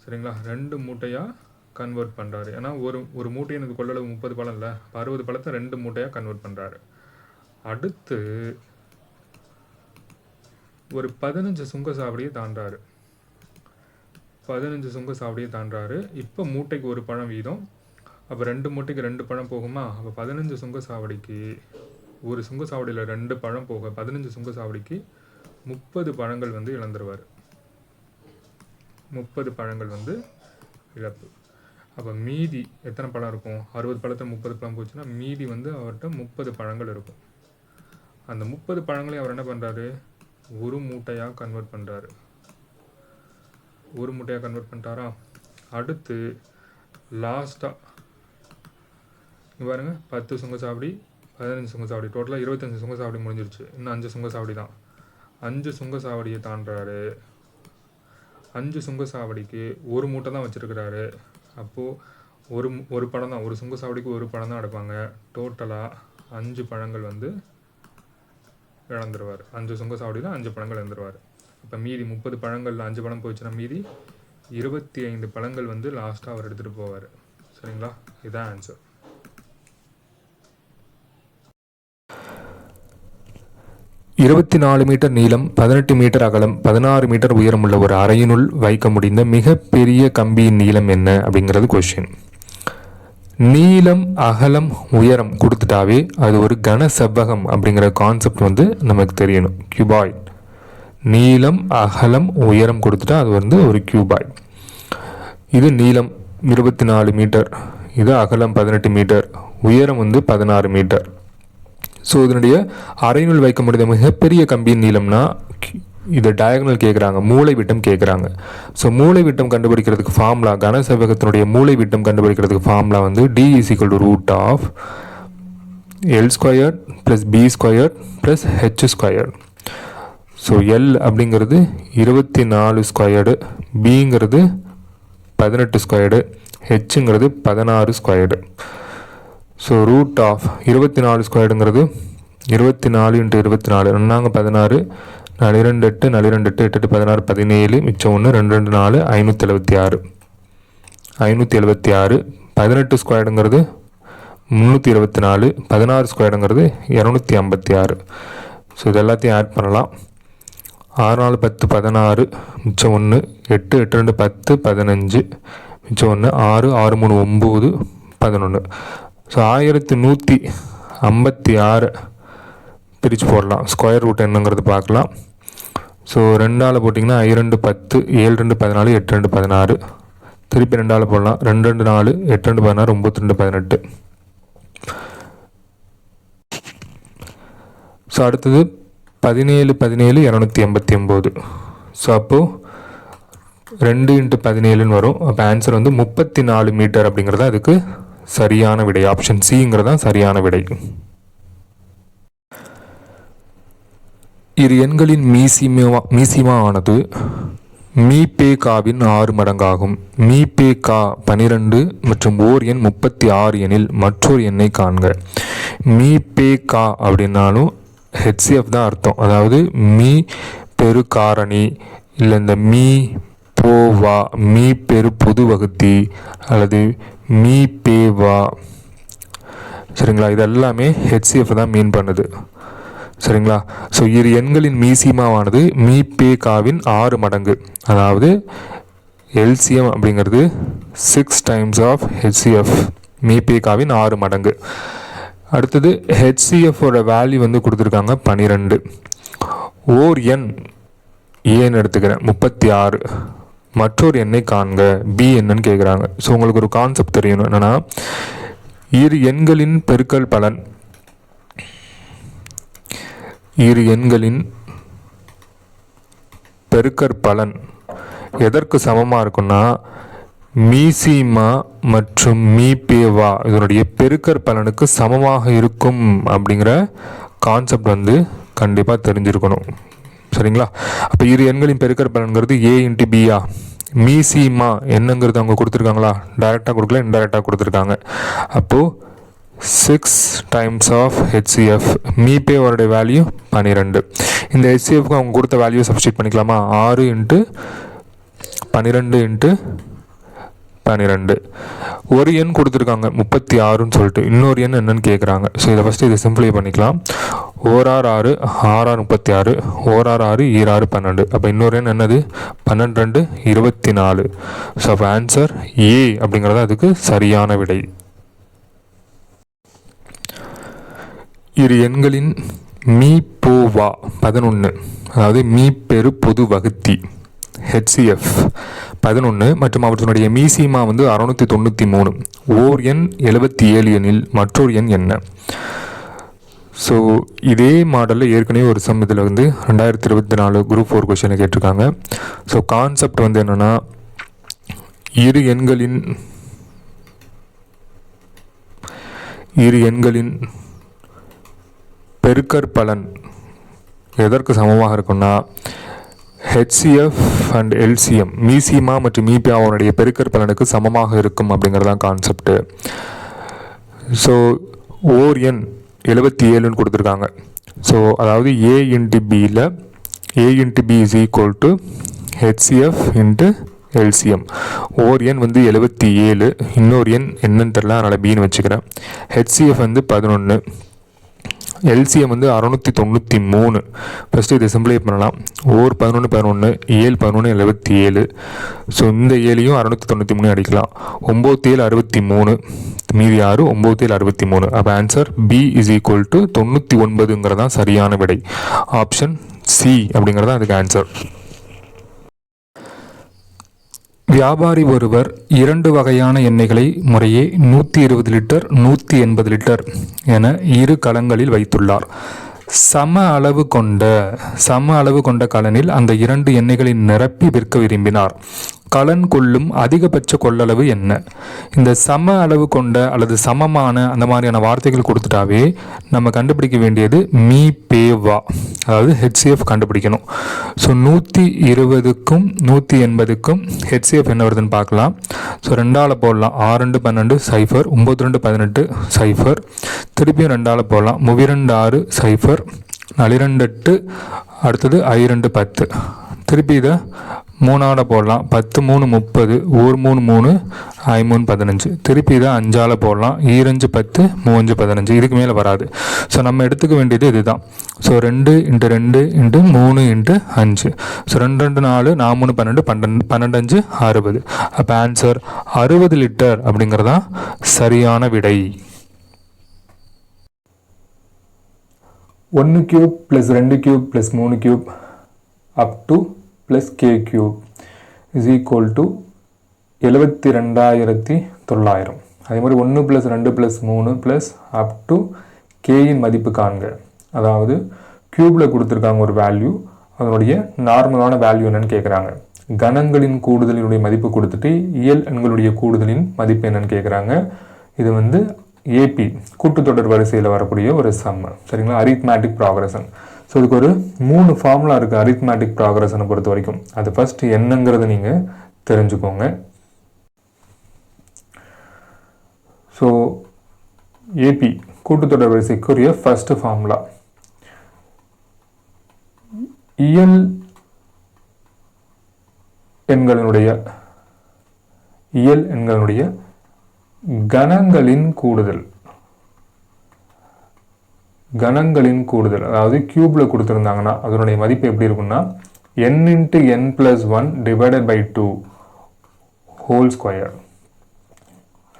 A: சரிங்களா? 2 மூட்டையாக கன்வெர்ட் பண்ணுறாரு. ஏன்னா ஒரு மூட்டை எனக்கு கொள்ளளவு 30 பழம் இல்லை, 60 பழத்தை 2 மூட்டையாக கன்வெர்ட் பண்ணுறாரு. அடுத்து ஒரு 15 சுங்கசாவடியை தாண்டாரு. 15 சுங்கசாவடியை தாண்டாரு. இப்போ மூட்டைக்கு ஒரு பழம் வீதம். அப்போ 2 மூட்டைக்கு 2 பழம் போகுமா? அப்போ 15 சுங்கசாவடிக்கு ஒரு சுங்கசாவடியில் 2 பழம் போக 15 சுங்கசாவடிக்கு 30 பழங்கள் வந்து இழந்துருவார். 30 பழங்கள் வந்து இழப்பு. அப்போ மீதி எத்தனை பழம் இருக்கும்? 60 பழத்தை 30 பழம் போச்சுன்னா மீதி வந்து அவர்கிட்ட 30 பழங்கள் இருக்கும். அந்த 30 பழங்களையும் அவர் என்ன பண்ணுறாரு? ஒரு மூட்டையாக கன்வெர்ட் பண்ணுறாரு. ஒரு மூட்டையாக கன்வெர்ட் பண்ணிட்டாரா? அடுத்து லாஸ்ட்டாக பாருங்க, 10 சுங்கசாவடி, 15 சுங்கசாவடி, டோட்டலாக 25 சுங்கசாவடி முடிஞ்சிருச்சு. இன்னும் 5 சுங்கசாவடி தான். 5 சுங்கசாவடியை தாண்டுறாரு. 5 சுங்கசாவடிக்கு ஒரு மூட்டை தான் வச்சுருக்கிறாரு. அப்போது ஒரு பழம் தான், ஒரு சுங்கசாவடிக்கு ஒரு பழம் தான் எடுப்பாங்க. டோட்டலாக 5 பழங்கள் வந்து இழந்துருவார். 5 சுங்கசாவடியில் 5 பழங்கள் இழந்துருவார். இப்போ மீதி 30 பழங்களில் 5 பழம் போயிடுச்சுன்னா மீதி 25 பழங்கள் வந்து லாஸ்ட்டாக அவர் எடுத்துகிட்டு போவார். சரிங்களா? இதுதான் ஆன்சர்.
B: இருபத்தி 4 மீட்டர் நீளம், 18 மீட்டர் அகலம், 16 மீட்டர் உயரமுள்ள ஒரு அறையினுள் வைக்க முடிந்த மிகப்பெரிய கம்பியின் நீளம் என்ன அப்படிங்கிறது கொஸ்டின். நீளம், அகலம், உயரம் கொடுத்துட்டாவே அது ஒரு கன செவ்வகம் அப்படிங்கிற கான்செப்ட் வந்து நமக்கு தெரியணும். கியூபாய்ட். நீளம், அகலம், உயரம் கொடுத்துட்டா அது வந்து ஒரு கியூபாய்ட். இது நீளம் 24 மீட்டர், இது அகலம் 18 மீட்டர், உயரம் வந்து 16 மீட்டர். ஸோ இதனுடைய அறையினுள் வைக்க முடிந்த மிகப்பெரிய கம்பியின் நீளம்னா இதை டயகனல் கேட்குறாங்க, மூளை விட்டம் கேட்குறாங்க. ஸோ மூளை விட்டம் கண்டுபிடிக்கிறதுக்கு ஃபார்முலா, கன செவ்வகத்தினுடைய மூளை விட்டம் கண்டுபிடிக்கிறதுக்கு ஃபார்முலா வந்து D = √L² + B² + H². So L அப்படிங்கிறது 24², Bங்கிறது 18², Hங்கிறது 16². ஸோ √24²ங்கிறது 24 × 24, 16, 4 2 8, 4 2 8, 8 16, 17, மிச்சம் 1, 2 2 4, 576. 576. 18²ங்கிறது 324, 16²ங்கிறது 256. ஸோ இது எல்லாத்தையும் ஆட் பண்ணலாம். 6 4 10, 16, மிச்சம் 1, 8 8 2 10, 15, மிச்சம் 1, 6 6 3 9, 11. ஸோ 1156 பிரித்து போடலாம். ஸ்கொயர் ரூட் என்னங்கிறது பார்க்கலாம். ஸோ 2ஆல் போட்டிங்கன்னா 2 10, 7 2 14, 8 2 16. திருப்பி 2ஆல் போடலாம். 2 2 4, 8 2 16, 9 2 18. ஸோ அடுத்தது 17 17 289. ஸோ அப்போது 2 × 17 வரும். அப்போ ஆன்சர் வந்து 34 மீட்டர் அப்படிங்கிறது அதுக்கு சரியான விடை. ஆப்ஷன் சிங்கிறது தான் சரியான விடை. இரு எண்களின் மீசிமா ஆனது மீபேகாவின் 6 மடங்காகும். மீபேகா 12 மற்றும் ஓர் எண் 36 எனில் மற்றொரு எண்ணை காண்க. மீபேகா அப்படின்னாலும் HCF தான் அர்த்தம். அதாவது மீ பெரு காரணி, இல்லை இந்த மீ போவா, மீ பெரு பொது வகுத்தி, அல்லது மீ பேவா. சரிங்களா? இது எல்லாமே HCF தான் மீன் பண்ணுது. சரிங்களா? ஸோ இரு எண்களின் மீசிமாவானது மீபேகாவின் 6 மடங்கு. அதாவது LCM அப்படிங்கிறது 6 times of HCF. மீபேகாவின் 6 மடங்கு. அடுத்தது HCFோட வேல்யூ வந்து கொடுத்துருக்காங்க 12. ஓர் எண் ஏன்னு எடுத்துக்கிறேன் 36. மற்றொரு எண்ணை காண்க, பி என்னன்னு கேட்குறாங்க. ஸோ உங்களுக்கு ஒரு கான்செப்ட் தெரியணும். என்னென்னா, இரு எண்களின் பெருக்கல் பலன், இரு எண்களின் பெருக்கற்பலன் எதற்கு சமமாக இருக்குன்னா, மீசிமா மற்றும் மீபேவா இதனுடைய பெருக்கற்பலனுக்கு சமமாக இருக்கும் அப்படிங்கிற கான்செப்ட் வந்து கண்டிப்பாக தெரிஞ்சிருக்கணும். சரிங்களா? அப்போ இரு எண்களின் பெருக்கற் பலன்கிறது ஏ இன்ட்டு பியா. மீசிமா என்னங்கிறது அவங்க கொடுத்துருக்காங்களா? டைரெக்டாக கொடுக்கல, இன்டைரக்டாக கொடுத்துருக்காங்க. அப்போது 6 டைம்ஸ் ஆஃப் ஹெச்சிஎஃப். மீபேவோடைய வேல்யூ 12. இந்த ஹெச்சிஎஃப்க்கு அவங்க கொடுத்த வேல்யூ சப்ஸ்டியூட் பண்ணிக்கலாமா? 6 இன்ட்டு 12 இன்ட்டு 12. ஒரு எண் கொடுத்துருக்காங்க 36ன்னு சொல்லிட்டு, இன்னொரு எண் என்னன்னு கேட்குறாங்க. ஸோ இதை ஃபஸ்ட்டு இதை சிம்பிளை பண்ணிக்கலாம். 1 6 6 36, 1 6 6 12. அப்போ இன்னொரு எண் என்னது? 12 24. ஸோ அப்போ ஆன்சர் ஏ அப்படிங்கிறது அதுக்கு சரியான விடை. இரு எண்களின் மீபோவா 11, அதாவது மீப்பெரு பொது வகுத்தி ஹெச்சிஎஃப் 11 மற்றும் அவற்றினுடைய மீசிமா 693. ஓர் எண் 77 எனில் மற்றொரு எண் என்ன? ஸோ இதே மாடலில் ஏற்கனவே ஒரு சம் இதில் 2024 குரூப் 4 கொஸ்டினை கேட்டிருக்காங்க. ஸோ கான்செப்ட் என்னென்னா, இரு எண்களின் பெருக்கற் பலன் எதற்கு சமமாக இருக்குன்னா, ஹெச்சிஎஃப் அண்ட் எல்சிஎம் மீசிமா மற்றும் மீபி அவனுடைய பெருக்கற் பலனுக்கு சமமாக இருக்கும் அப்படிங்கிறதான் கான்செப்டு. ஸோ ஓர் எண் 77ன்னு கொடுத்துருக்காங்க. ஸோ அதாவது ஏ இன்ட்டு பியில் A into B is equal to HCF into LCM. ஓர் எண் 77, இன்னொரு எண் என்னன்னு தெரில, அதனால் பின்னு வச்சுக்கிறேன். HCF 11, LCM 693. ஃபஸ்ட்டு இதை சிம்பிளை பண்ணலாம். ஓர் 11 11, 7 11 77. ஸோ இந்த 7ஐயும் 693 அடிக்கலாம். 9 7 63, மீதி 6, 9 7 63. அப்போ answer B is equal to 99ங்கிறதான் சரியான விடை. ஆப்ஷன் சி அப்படிங்கிறதான் அதுக்கு ஆன்சர். வியாபாரி ஒருவர் 2 வகையான எண்ணெய்களை முறையே 120 லிட்டர் 180 லிட்டர் என இரு கலங்களில் வைத்துள்ளார். சம அளவு கொண்ட கலனில் அந்த 2 எண்ணெய்களை நிரப்பி விற்க விரும்பினார். கலன் கொள்ளும் அதிகபட்ச கொள்ளளவு என்ன? இந்த சம அளவு கொண்ட அல்லது சமமான அந்த மாதிரியான வார்த்தைகள் கொடுத்துட்டாவே நம்ம கண்டுபிடிக்க வேண்டியது மீபேவா, அதாவது ஹெச்சிஎஃப் கண்டுபிடிக்கணும். ஸோ 120க்கும் 180க்கும் ஹெச்சிஎஃப் என்ன வருதுன்னு பார்க்கலாம். ஸோ 2ஆல் போடலாம். 6 2 12 0, 9 2 18 0. திருப்பியும் 2ஆல் போடலாம். 3 2 6 0, 4 2 8, அடுத்தது 2 10. திருப்பி இதை 3ஆல் போடலாம். 10 3 30, 1 3 3, 3 15. திருப்பி இதை 5ஆல் போடலாம். 2 10, 3 15. இதுக்கு மேலே வராது. ஸோ நம்ம எடுத்துக்க வேண்டியது இதுதான். ஸோ 2 × 2 × 3 × 5. ஸோ 2 2 4, 4 3 12, 12 5 60. அப்போ ஆன்சர் 60 லிட்டர் அப்படிங்கிறதான் சரியான விடை. 1 cube + 2 cube + 3 cube up to plus k cube is equal to 72,900. அதே மாதிரி 1 + 2 + 3 + up to k-யின் மதிப்பு காண்க. அதாவது கியூபில் கொடுத்துருக்காங்க ஒரு வேல்யூ, அதனுடைய நார்மலான வேல்யூ என்னன்னு கேட்குறாங்க. கணங்களின் கூடுதலினுடைய மதிப்பு கொடுத்துட்டு இயல் எண்களுடைய கூடுதலின் மதிப்பு என்னன்னு கேட்குறாங்க. இது ஏபி கூட்டுத்தொடர் வரிசையில் வரக்கூடிய ஒரு சம். சரிங்களா? Arithmetic progression. ஸோ இதுக்கு ஒரு 3 ஃபார்முலா இருக்குது அரித்மேட்டிக் ப்ராக்ரஷனை பொறுத்த வரைக்கும். அது ஃபஸ்ட்டு என்னங்கிறத நீங்கள் தெரிஞ்சுக்கோங்க. ஸோ ஏபி கூட்டுத்தொடர் வரிசைக்குரிய ஃபஸ்ட்டு ஃபார்முலா, இயல் எண்களினுடைய கணங்களின் கூடுதல், அதாவது கியூபில் கொடுத்துருந்தாங்கன்னா அதனுடைய மதிப்பு எப்படி இருக்குன்னா n × n + 1 / 2 ஹோல் ஸ்கொயர்.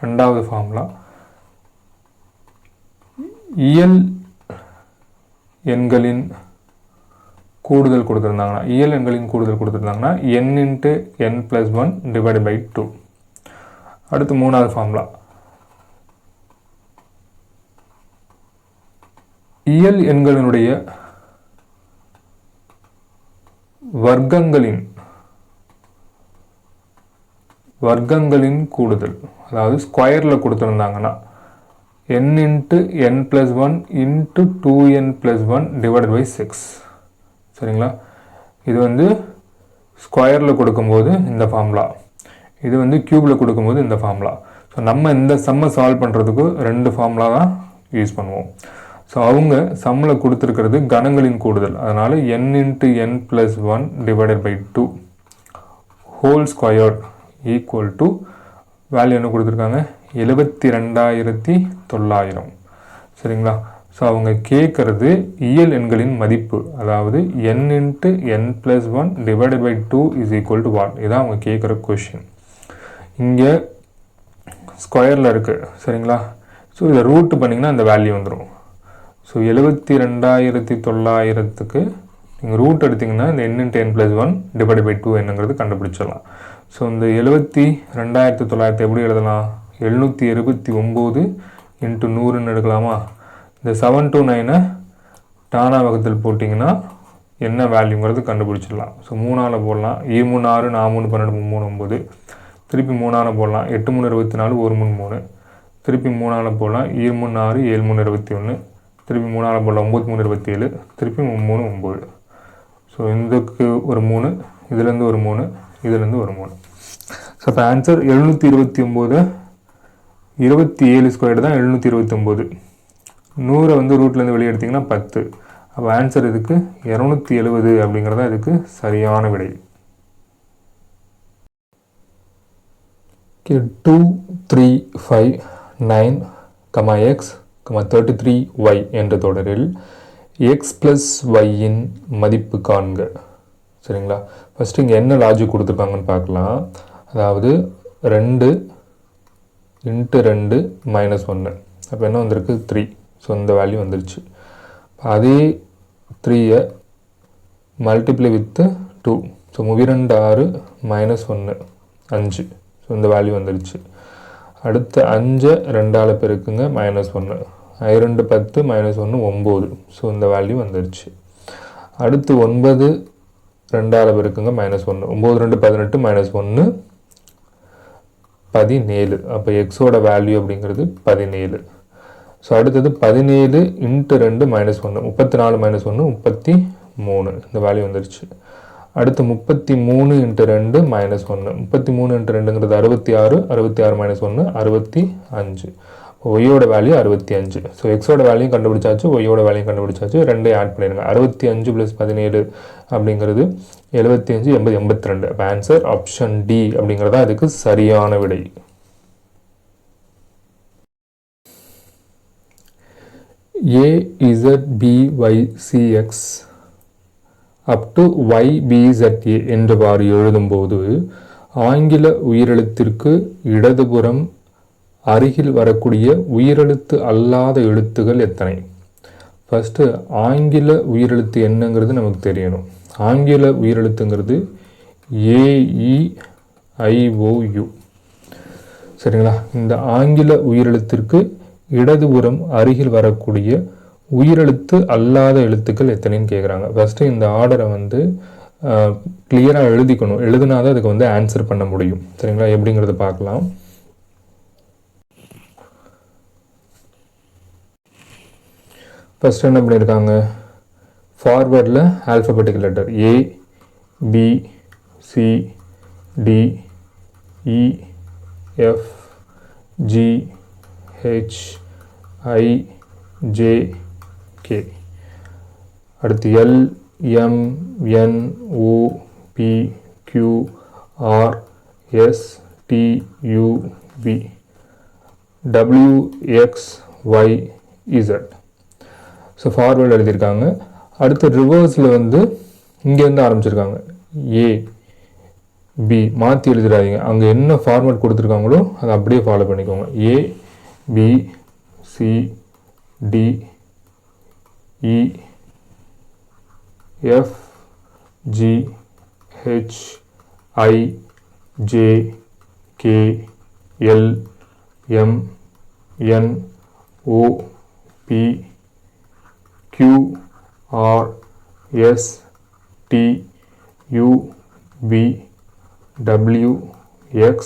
B: ரெண்டாவது ஃபார்முலா, இயல் எண்களின் கூடுதல் கொடுத்துருந்தாங்கன்னா n × n + 1 / 2. அடுத்து மூணாவது ஃபார்முலா, இயல் எண்களினுடைய வர்க்கங்களின் கூடுதல், அதாவது ஸ்கொயரில் கொடுத்துருந்தாங்கன்னா n × n + 1 × 2n + 1 / 6. சரிங்களா?
A: இது வந்து ஸ்கொயரில் கொடுக்கும்போது இந்த ஃபார்முலா, இது வந்து க்யூபில் கொடுக்கும்போது இந்த ஃபார்முலா. ஸோ நம்ம இந்த சம்மை சால்வ் பண்ணுறதுக்கு 2 ஃபார்முலா தான் யூஸ் பண்ணுவோம். ஸோ அவங்க சம்மில் கொடுத்துருக்கிறது கணங்களின் கூடுதல், அதனால் n × n + 1 divided by 2 whole squared equal to value என்ன கொடுத்துருக்காங்க 72,900. சரிங்களா? ஸோ அவங்க கேட்குறது இயல் எண்களின் மதிப்பு, அதாவது n × n + 1 divided by 2 is equal to what, இதான் அவங்க கேட்குற கொஷின். இங்கே ஸ்கொயரில் இருக்குது. சரிங்களா? ஸோ இதை ரூட் பண்ணிங்கன்னா அந்த வேல்யூ வந்துடும். ஸோ 72,900க்கு நீங்கள் ரூட் எடுத்திங்கன்னா இந்த n × n + 1 டிவைடட் பை 2 என்னங்கிறது கண்டுபிடிச்சிடலாம். ஸோ இந்த 72,900 எப்படி எழுதலாம், 729 × 100ன்னு எடுக்கலாமா? இந்த 7 to 9 டானா வகுத்தில் போட்டிங்கன்னா என்ன வேல்யூங்கிறது கண்டுபிடிச்சிடலாம். ஸோ 3ஆல் போடலாம், 7 3 6 4 3 12 3 9, திருப்பி 3ஆல் போடலாம், 8 3 24 1 3 3, திருப்பி 3ஆல் போடலாம், 7 3 6 7 3 21, திருப்பி 3ஆல் போடலாம், 9 3 27, திருப்பி 3 9. ஸோ இதுக்கு ஒரு 3, இதுலேருந்து ஒரு 3, இதுலேருந்து ஒரு 3. ஸோ இப்போ ஆன்சர் 729, 27 ஸ்கொயர் தான் 729. 100 வந்து ரூட்லேருந்து வெளியே எடுத்திங்கன்னா 10. அப்போ ஆன்சர் இதுக்கு 270 அப்படிங்கிறது தான் இதுக்கு சரியான விடை. 2 3 5 9, x, 33y என்ற தொடரில் x + yன் மதிப்பு காண்க. சரிங்களா? ஃபஸ்ட்டு இங்கே என்ன லாஜிக் கொடுத்துருக்காங்கன்னு பார்க்கலாம். அதாவது 2 × 2 - 1, அப்போ என்ன வந்திருக்கு 3. ஸோ இந்த வேல்யூ வந்துருச்சு. அதே 3யை மல்டிப்ளை வித் 2, ஸோ 2 6 -1 5, ஸோ இந்த வேல்யூ வந்துருச்சு. அடுத்து 5 2ஆல் பெருக்குங்க -1, 2 10 -1 9, ஸோ இந்த வேல்யூ வந்துருச்சு. அடுத்து 9 2ஆல் பெருக்குங்க -1, 9 2 18 -1 17, அப்போ எக்ஸோட வேல்யூ அப்படிங்கிறது 17. ஸோ அடுத்தது 17 × 2 - 1, 34 - 1 33, இந்த வேல்யூ வந்துருச்சு. அடுத்து 33 × 2 - 1, 33 × 2ங்கிறது 66, 66 - 1 65, ஒய்யோட வேல்யூ 65. ஸோ எக்ஸோட வேல்யூ கண்டுபிடிச்சாச்சு, ஒய்யோட வேல்யூ கண்டுபிடிச்சாச்சு, 2ஐயும் ஆட் பண்ணிடுங்க. 65 + 17 அப்படிங்கிறது 75 80 82. அப்போ ஆன்சர் ஆப்ஷன் டி அப்படிங்கிறதா அதுக்கு சரியான விடை. AZBYCX up to YBZA என்றவாறு எழுதும்போது ஆங்கில உயிரெழுத்திற்கு இடதுபுறம் அருகில் வரக்கூடிய உயிரெழுத்து அல்லாத எழுத்துகள் எத்தனை? ஃபஸ்ட்டு ஆங்கில உயிரெழுத்து என்னங்கிறது நமக்கு தெரியணும். ஆங்கில உயிரெழுத்துங்கிறது AEIOU. சரிங்களா? இந்த ஆங்கில உயிரெழுத்திற்கு இடதுபுறம் அருகில் வரக்கூடிய உயிரெழுத்து அல்லாத எழுத்துக்கள் எத்தனைன்னு கேட்குறாங்க. ஃபஸ்ட்டு இந்த ஆர்டரை வந்து கிளியராக எழுதிக்கணும். எழுதுனா தான் அதுக்கு வந்து ஆன்சர் பண்ண முடியும். சரிங்களா? எப்படிங்கிறத பார்க்கலாம். ஃபஸ்ட்டு என்ன பண்ணியிருக்காங்க, ஃபார்வேர்டில் alphabetical letter A B C D E F G H I J K, அடுத்து L M N O P Q R S T U V W X Y Z. So forward எழுதியிருக்காங்க. அடுத்து ரிவர்ஸில் வந்து இங்கேருந்து ஆரம்பிச்சிருக்காங்க. A B மாற்றி எழுதிடாதீங்க, அங்கே என்ன ஃபார்மேட் கொடுத்துருக்காங்களோ அதை அப்படியே ஃபாலோ பண்ணிக்கோங்க. A B C D E F G H I J K L M N O P Q R S T U V W X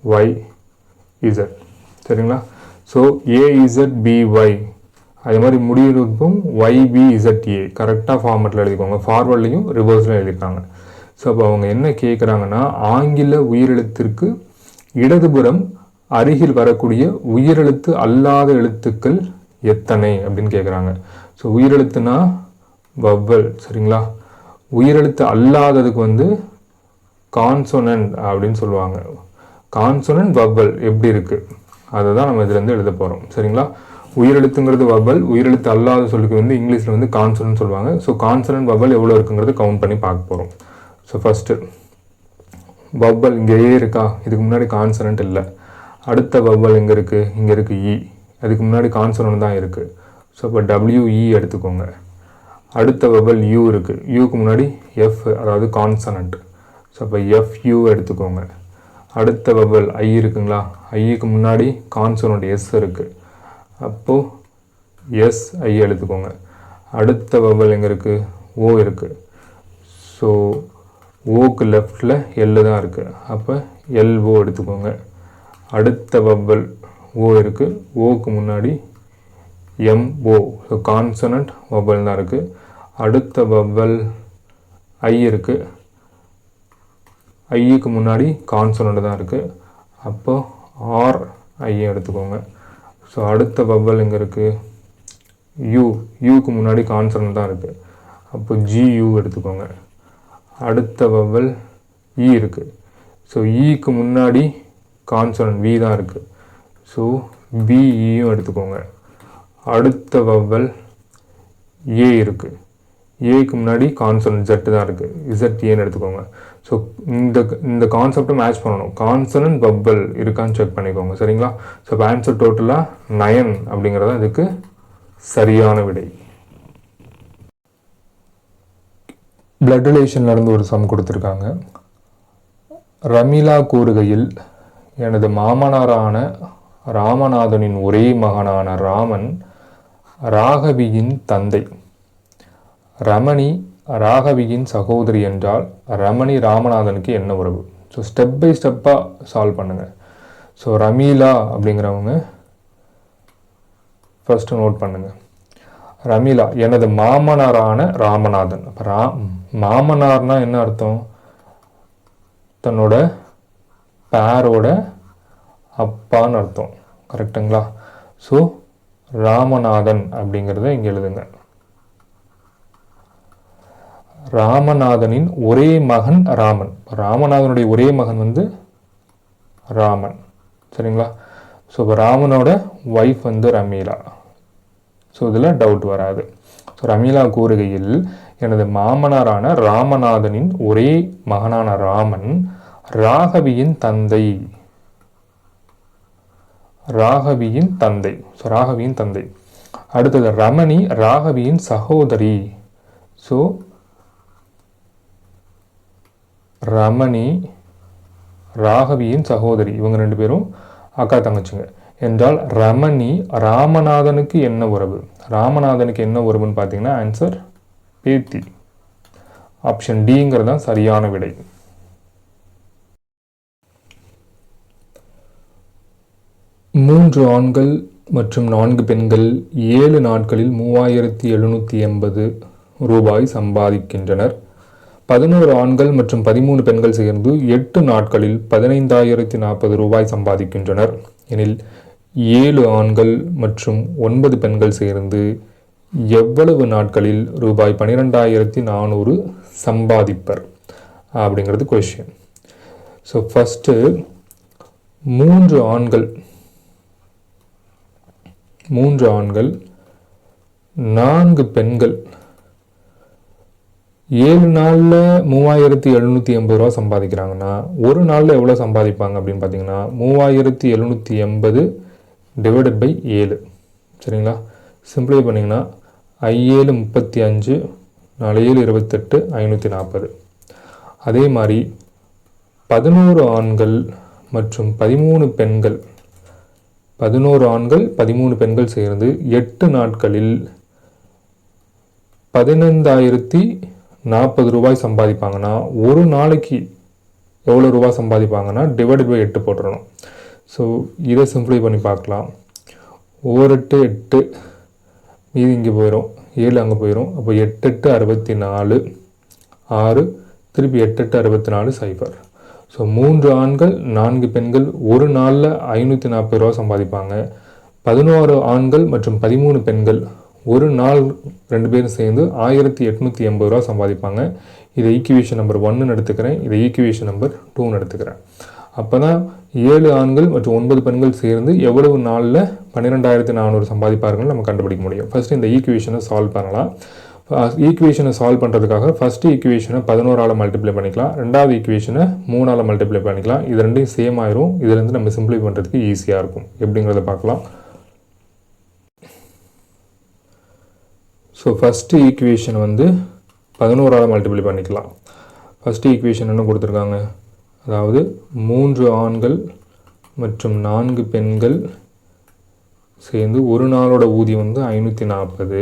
A: Y Z. சரிங்களா? ஸோ AZBY அதே மாதிரி முடிவுக்கும் YBZA கரெக்டாக ஃபார்மெட்டில் எழுதிக்கோங்க. ஃபார்வர்ட்லையும் ரிவர்ஸ்லையும் எழுதியிருக்காங்க. ஸோ அப்போ அவங்க என்ன கேட்குறாங்கன்னா, ஆங்கில உயிரெழுத்திற்கு இடதுபுறம் அருகில் வரக்கூடிய உயிரெழுத்து அல்லாத எழுத்துக்கள் எத்தனை அப்படின்னு கேட்குறாங்க. ஸோ உயிரெழுத்துனா வவ்வல், சரிங்களா. உயிரெழுத்து அல்லாததுக்கு வந்து கான்சோனன்ட் அப்படின்னு சொல்லுவாங்க. கான்சோனன்ட் வவ்வல் எப்படி இருக்குது அதை தான் நம்ம இதுலேருந்து எழுத போகிறோம், சரிங்களா. உயிரெழுத்துங்கிறது வவ்வல், உயிரெழுத்து அல்லாத சொல்லுக்கு வந்து இங்கிலீஷில் வந்து கான்சோனன்ட் சொல்லுவாங்க. ஸோ கான்சோனன்ட் வவ்வல் எவ்வளோ இருக்குங்கிறது கவுண்ட் பண்ணி பார்க்க போகிறோம். ஸோ ஃபஸ்ட்டு வவ்வல் இங்கே இருக்கா, இதுக்கு முன்னாடி கான்சோனன்ட் இல்லை. அடுத்த வவ்வல் எங்கே இருக்குது, இங்கே இருக்குது இ, அதுக்கு முன்னாடி கான்சோனன்ட் தான் இருக்குது. ஸோ அப்போ WE எடுத்துக்கோங்க. அடுத்த வவ்வல் யூ இருக்குது, யூக்கு முன்னாடி F அதாவது கான்சனன்ட். ஸோ அப்போ FU எடுத்துக்கோங்க. அடுத்த வவ்வல் ஐ இருக்குங்களா, ஐக்கு முன்னாடி கான்சோனன்ட் S இருக்குது, அப்போது SI எடுத்துக்கோங்க. அடுத்த வவ்வல் எங்கே இருக்குது, O இருக்குது. ஸோ ஓக்கு லெஃப்டில் எல் தான் இருக்குது, அப்போ LO எடுத்துக்கோங்க. அடுத்த வவ்வல் ஓ இருக்குது, ஓக்கு முன்னாடி MO, ஸோ கான்சனன்ட் வவ்வல் தான் இருக்குது. அடுத்த வவ்வல் ஐ இருக்குது, ஐக்கு முன்னாடி கான்சனன்ட் தான் இருக்குது, அப்போ RI எடுத்துக்கோங்க. ஸோ அடுத்த வவ்வல் எங்கே இருக்குது, யூக்கு முன்னாடி கான்சனன்ட் தான் இருக்குது, அப்போ GU எடுத்துக்கோங்க. அடுத்த வவ்வல் இ இருக்குது, ஸோ ஈக்கு முன்னாடி கான்சனன்ட் V தான் இருக்குது, ஸோ BEயும் எடுத்துக்கோங்க. அடுத்த வவ்வல் ஏ இருக்குது, ஏக்கு முன்னாடி கான்சனன்ட் Z தான் இருக்குது, ZAன்னு எடுத்துக்கோங்க. ஸோ இந்த கான்செப்டை மேட்ச் பண்ணணும். கான்சனன்ட் வவ்வல் இருக்கான்னு செக் பண்ணிக்கோங்க, சரிங்களா. ஸோ இப்போ ஆன்சர் டோட்டலாக 9 அப்படிங்கிறத இதுக்கு சரியான விடை. பிளட் ரிலேஷன்லேருந்து ஒரு சம் கொடுத்துருக்காங்க. ரமீலா கூறுகையில், எனது மாமனாரான ராமநாதனின் ஒரே மகனான ராமன் ராகவியின் தந்தை. ரமணி ராகவியின் சகோதரி என்றால் ரமணி ராமநாதனுக்கு என்ன உறவு? ஸோ ஸ்டெப் பை ஸ்டெப்பாக சால்வ் பண்ணுங்கள். ஸோ ரமீலா அப்படிங்கிறவங்க ஃபஸ்ட்டு நோட் பண்ணுங்கள். ரமீலா எனது மாமனாரான ராமநாதன். அப்போ மாமனார்னா என்ன அர்த்தம்? தன்னோட பேரோட அப்பான்னு அர்த்தம், கரெக்டுங்களா. ஸோ ராமநாதன் அப்படிங்கிறத இங்கே எழுதுங்க. ராமநாதனின் ஒரே மகன் ராமன். ராமநாதனுடைய ஒரே மகன் வந்து ராமன், சரிங்களா. ஸோ இப்போ ராமனோட ஒய்ஃப் வந்து ரமீலா. ஸோ இதில் டவுட் வராது. ஸோ ரமீலா கூறுகையில், எனது மாமனாரான ராமநாதனின் ஒரே மகனான ராமன் ராகவியின் தந்தை. ராகவியின் தந்தை, ஸோ ராகவியின் தந்தை. அடுத்தது ரமணி ராகவியின் சகோதரி. ஸோ ரமணி ராகவியின் சகோதரி, இவங்க ரெண்டு பேரும் அக்கா தங்கச்சிங்க என்றால் ரமணி ராமநாதனுக்கு என்ன உறவு? ராமநாதனுக்கு என்ன உறவுன்னு பார்த்தீங்கன்னா ஆன்சர் பேத்தி. ஆப்ஷன் டிங்கிறது தான் சரியான விடை. மூன்று ஆண்கள் மற்றும் 4 பெண்கள் 7 நாட்களில் 3780 ரூபாய் சம்பாதிக்கின்றனர். 11 ஆண்கள் மற்றும் 13 பெண்கள் சேர்ந்து 8 நாட்களில் 15040 ரூபாய் சம்பாதிக்கின்றனர் எனில் 7 ஆண்கள் மற்றும் 9 பெண்கள் சேர்ந்து எவ்வளவு நாட்களில் ரூபாய் 12400 சம்பாதிப்பர் அப்படிங்கிறது கொஸ்டின். ஸோ ஃபஸ்ட்டு 3 ஆண்கள் 4 பெண்கள் 7 நாளில் 3780 ரூபா சம்பாதிக்கிறாங்கன்னா ஒரு நாளில் எவ்வளோ சம்பாதிப்பாங்க அப்படின்னு பார்த்தீங்கன்னா 3780 டிவைடட் பை 7, சரிங்களா. சிம்பிளை பண்ணிங்கன்னா 7 35, 4 28, 540. அதே மாதிரி 11 ஆண்கள் மற்றும் 13 பெண்கள் 11 ஆண்கள் 13 பெண்கள் சேர்ந்து 8 நாட்களில் 15040 ரூபாய் சம்பாதிப்பாங்கன்னா ஒரு நாளைக்கு எவ்வளோ ரூபாய் சம்பாதிப்பாங்கன்னா டிவைடட் பை 8 போட்டுடணும். ஸோ இதை சிம்பிளை பண்ணி பார்க்கலாம். 1 8 8,
B: மீதி இங்கே போயிடும், 7 அங்கே போயிடும். அப்போ 8 8 64 6 திருப்பி 8 8 64 0. ஸோ 3 ஆண்கள் 4 பெண்கள் ஒரு நாளில் 540 ரூபா சம்பாதிப்பாங்க. 11 ஆண்கள் மற்றும் 13 பெண்கள் ஒரு நாள் 2 பேரும் சேர்ந்து 1880 ரூபா சம்பாதிப்பாங்க. இதை ஈக்குவேஷன் நம்பர் 1ன்னு எடுத்துக்கிறேன், இதை ஈக்குவேஷன் நம்பர் 2ன்னு எடுத்துக்கிறேன். அப்போ தான் 7 ஆண்கள் மற்றும் 9 பெண்கள் சேர்ந்து எவ்வளவு நாளில் 12,400 சம்பாதிப்பார்கள் நம்ம கண்டுபிடிக்க முடியும். ஃபஸ்ட்டு இந்த ஈக்குவேஷனை சால்வ் பண்ணலாம். ஈக்குவேஷனை சால்வ் பண்ணுறதுக்காக ஃபஸ்ட்டு ஈக்குவேஷனை 11ஆல் மல்டிப்ளை பண்ணிக்கலாம், ரெண்டாவது ஈக்குவேஷனை 3ஆல் மல்டிப்ளை பண்ணிக்கலாம். இது ரெண்டையும் சேம் ஆயிரும். இதுலேருந்து நம்ம சிம்பிளை பண்ணுறதுக்கு ஈஸியாக இருக்கும். எப்படிங்கிறத பார்க்கலாம். ஸோ ஃபஸ்ட்டு ஈக்குவேஷன் வந்து 11ஆல் மல்டிப்ளை பண்ணிக்கலாம். ஃபஸ்ட்டு ஈக்குவேஷன் என்ன கொடுத்துருக்காங்க, அதாவது 3 ஆண்கள் மற்றும் 4 பெண்கள் சேர்ந்து ஒரு நாளோட ஊதியம் வந்து 540.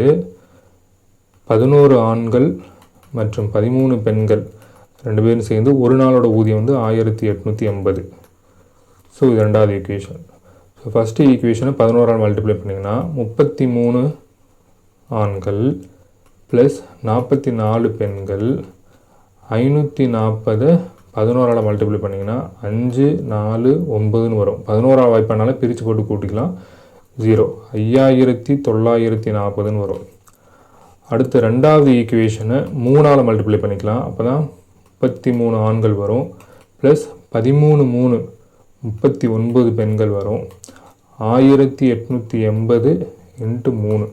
B: 11 ஆண்கள் மற்றும் 13 பெண்கள் 2 பேரும் சேர்ந்து ஒரு நாளோட ஊதியம் வந்து 1880. ஸோ இது ரெண்டாவது ஈக்குவேஷன். ஸோ ஃபஸ்ட்டு ஈக்குவேஷனை 11ஆல் மல்டிப்ளை பண்ணிங்கன்னா 33 ஆண்கள் ப்ளஸ் 44 பெண்கள் 540 11ஆல் மல்டிப்ளை பண்ணிங்கன்னா 5 4 9ன்னு வரும். 11ஆல் வாய்ப்பானால பிரித்து போட்டு கூட்டிக்கலாம். 0 5940ன்னு வரும். அடுத்து ரெண்டாவது ஈக்குவேஷனை 3ஆல் மல்டிப்ளை பண்ணிக்கலாம். அப்போ தான் 33 ஆண்கள் வரும் ப்ளஸ் 13 3 39 பெண்கள் வரும். 1880 × 3 0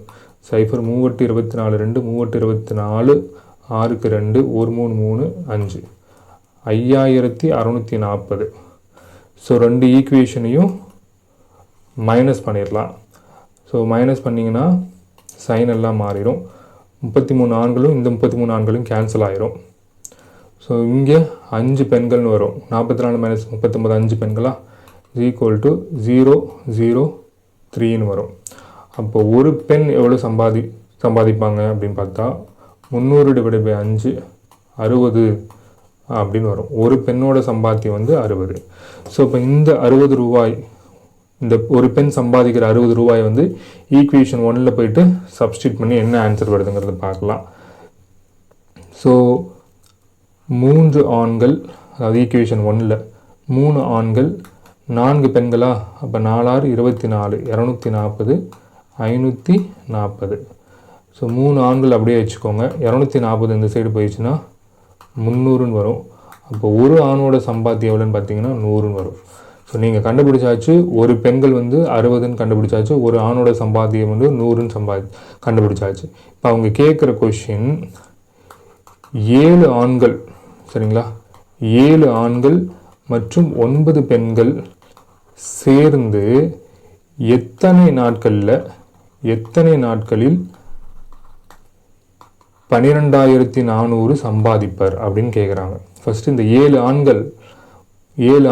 B: 3 24 2 3 24 6க்கு 2 1 3 3 5 5640. ஸோ ரெண்டு ஈக்குவேஷனையும் மைனஸ் பண்ணிடலாம். ஸோ மைனஸ் பண்ணிங்கன்னா சைன் எல்லாம் மாறிடும். 33 ஆண்களும் இந்த 33 ஆண்களும் கேன்சல் ஆயிரும். ஸோ இங்கே 5 பெண்கள்னு வரும். 44 மைனஸ் 39 5 பெண்களா ஈக்குவல் டு 0 0 3ன்னு வரும். அப்போ ஒரு பெண் எவ்வளோ சம்பாதிப்பாங்க அப்படின்னு பார்த்தா 300/5 60 அப்படின்னு வரும். ஒரு பெண்ணோட சம்பாத்தியம் வந்து 60. ஸோ இப்போ இந்த 60 ரூபாய், இந்த ஒரு பெண் சம்பாதிக்கிற 60 ரூபாய் வந்து ஈக்குவேஷன் 1ல் போயிட்டு சப்ஸ்டியூட் பண்ணி என்ன ஆன்சர் வருதுங்கிறத பார்க்கலாம். ஸோ 3 ஆண்கள், அதாவது ஈக்குவேஷன் 1ல் 3 ஆண்கள் 4 பெண்களா, அப்போ 4 6 24 240 540. ஸோ 3 ஆண்கள் அப்படியே வச்சுக்கோங்க. 240 இந்த சைடு போயிடுச்சுன்னா 300ன்னு வரும். அப்போ ஒரு ஆணோட சம்பாத்தியம் எவ்வளோன்னு பார்த்தீங்கன்னா 100ன்னு வரும். ஸோ நீங்கள் கண்டுபிடிச்சாச்சு, ஒரு பெண்கள் வந்து 60ன்னு கண்டுபிடிச்சாச்சு, ஒரு ஆணோட சம்பாத்தியம் வந்து 100ன்னு கண்டுபிடிச்சாச்சு. இப்போ அவங்க கேட்குற கொஷின் 7 ஆண்கள், சரிங்களா, 7 ஆண்கள் மற்றும் 9 பெண்கள் சேர்ந்து எத்தனை நாட்களில் 12,400 சம்பாதிப்பர் அப்படின்னு கேட்குறாங்க. ஃபஸ்ட்டு இந்த 7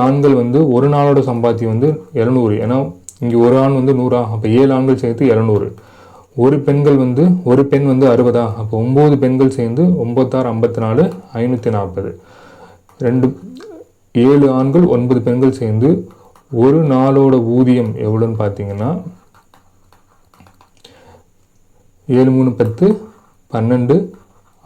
B: ஆண்கள் வந்து ஒரு நாளோட சம்பாத்தியம் வந்து 700. ஏன்னா இங்கே ஒரு ஆண் வந்து 100, அப்போ 7 ஆண்கள் சேர்த்து 700. ஒரு பெண் வந்து 60, அப்போ 9 பெண்கள் சேர்ந்து 9 6 54 540. 7 ஆண்கள் 9 பெண்கள் சேர்ந்து ஒரு நாளோட ஊதியம் எவ்வளோன்னு பார்த்தீங்கன்னா 7 3 10 12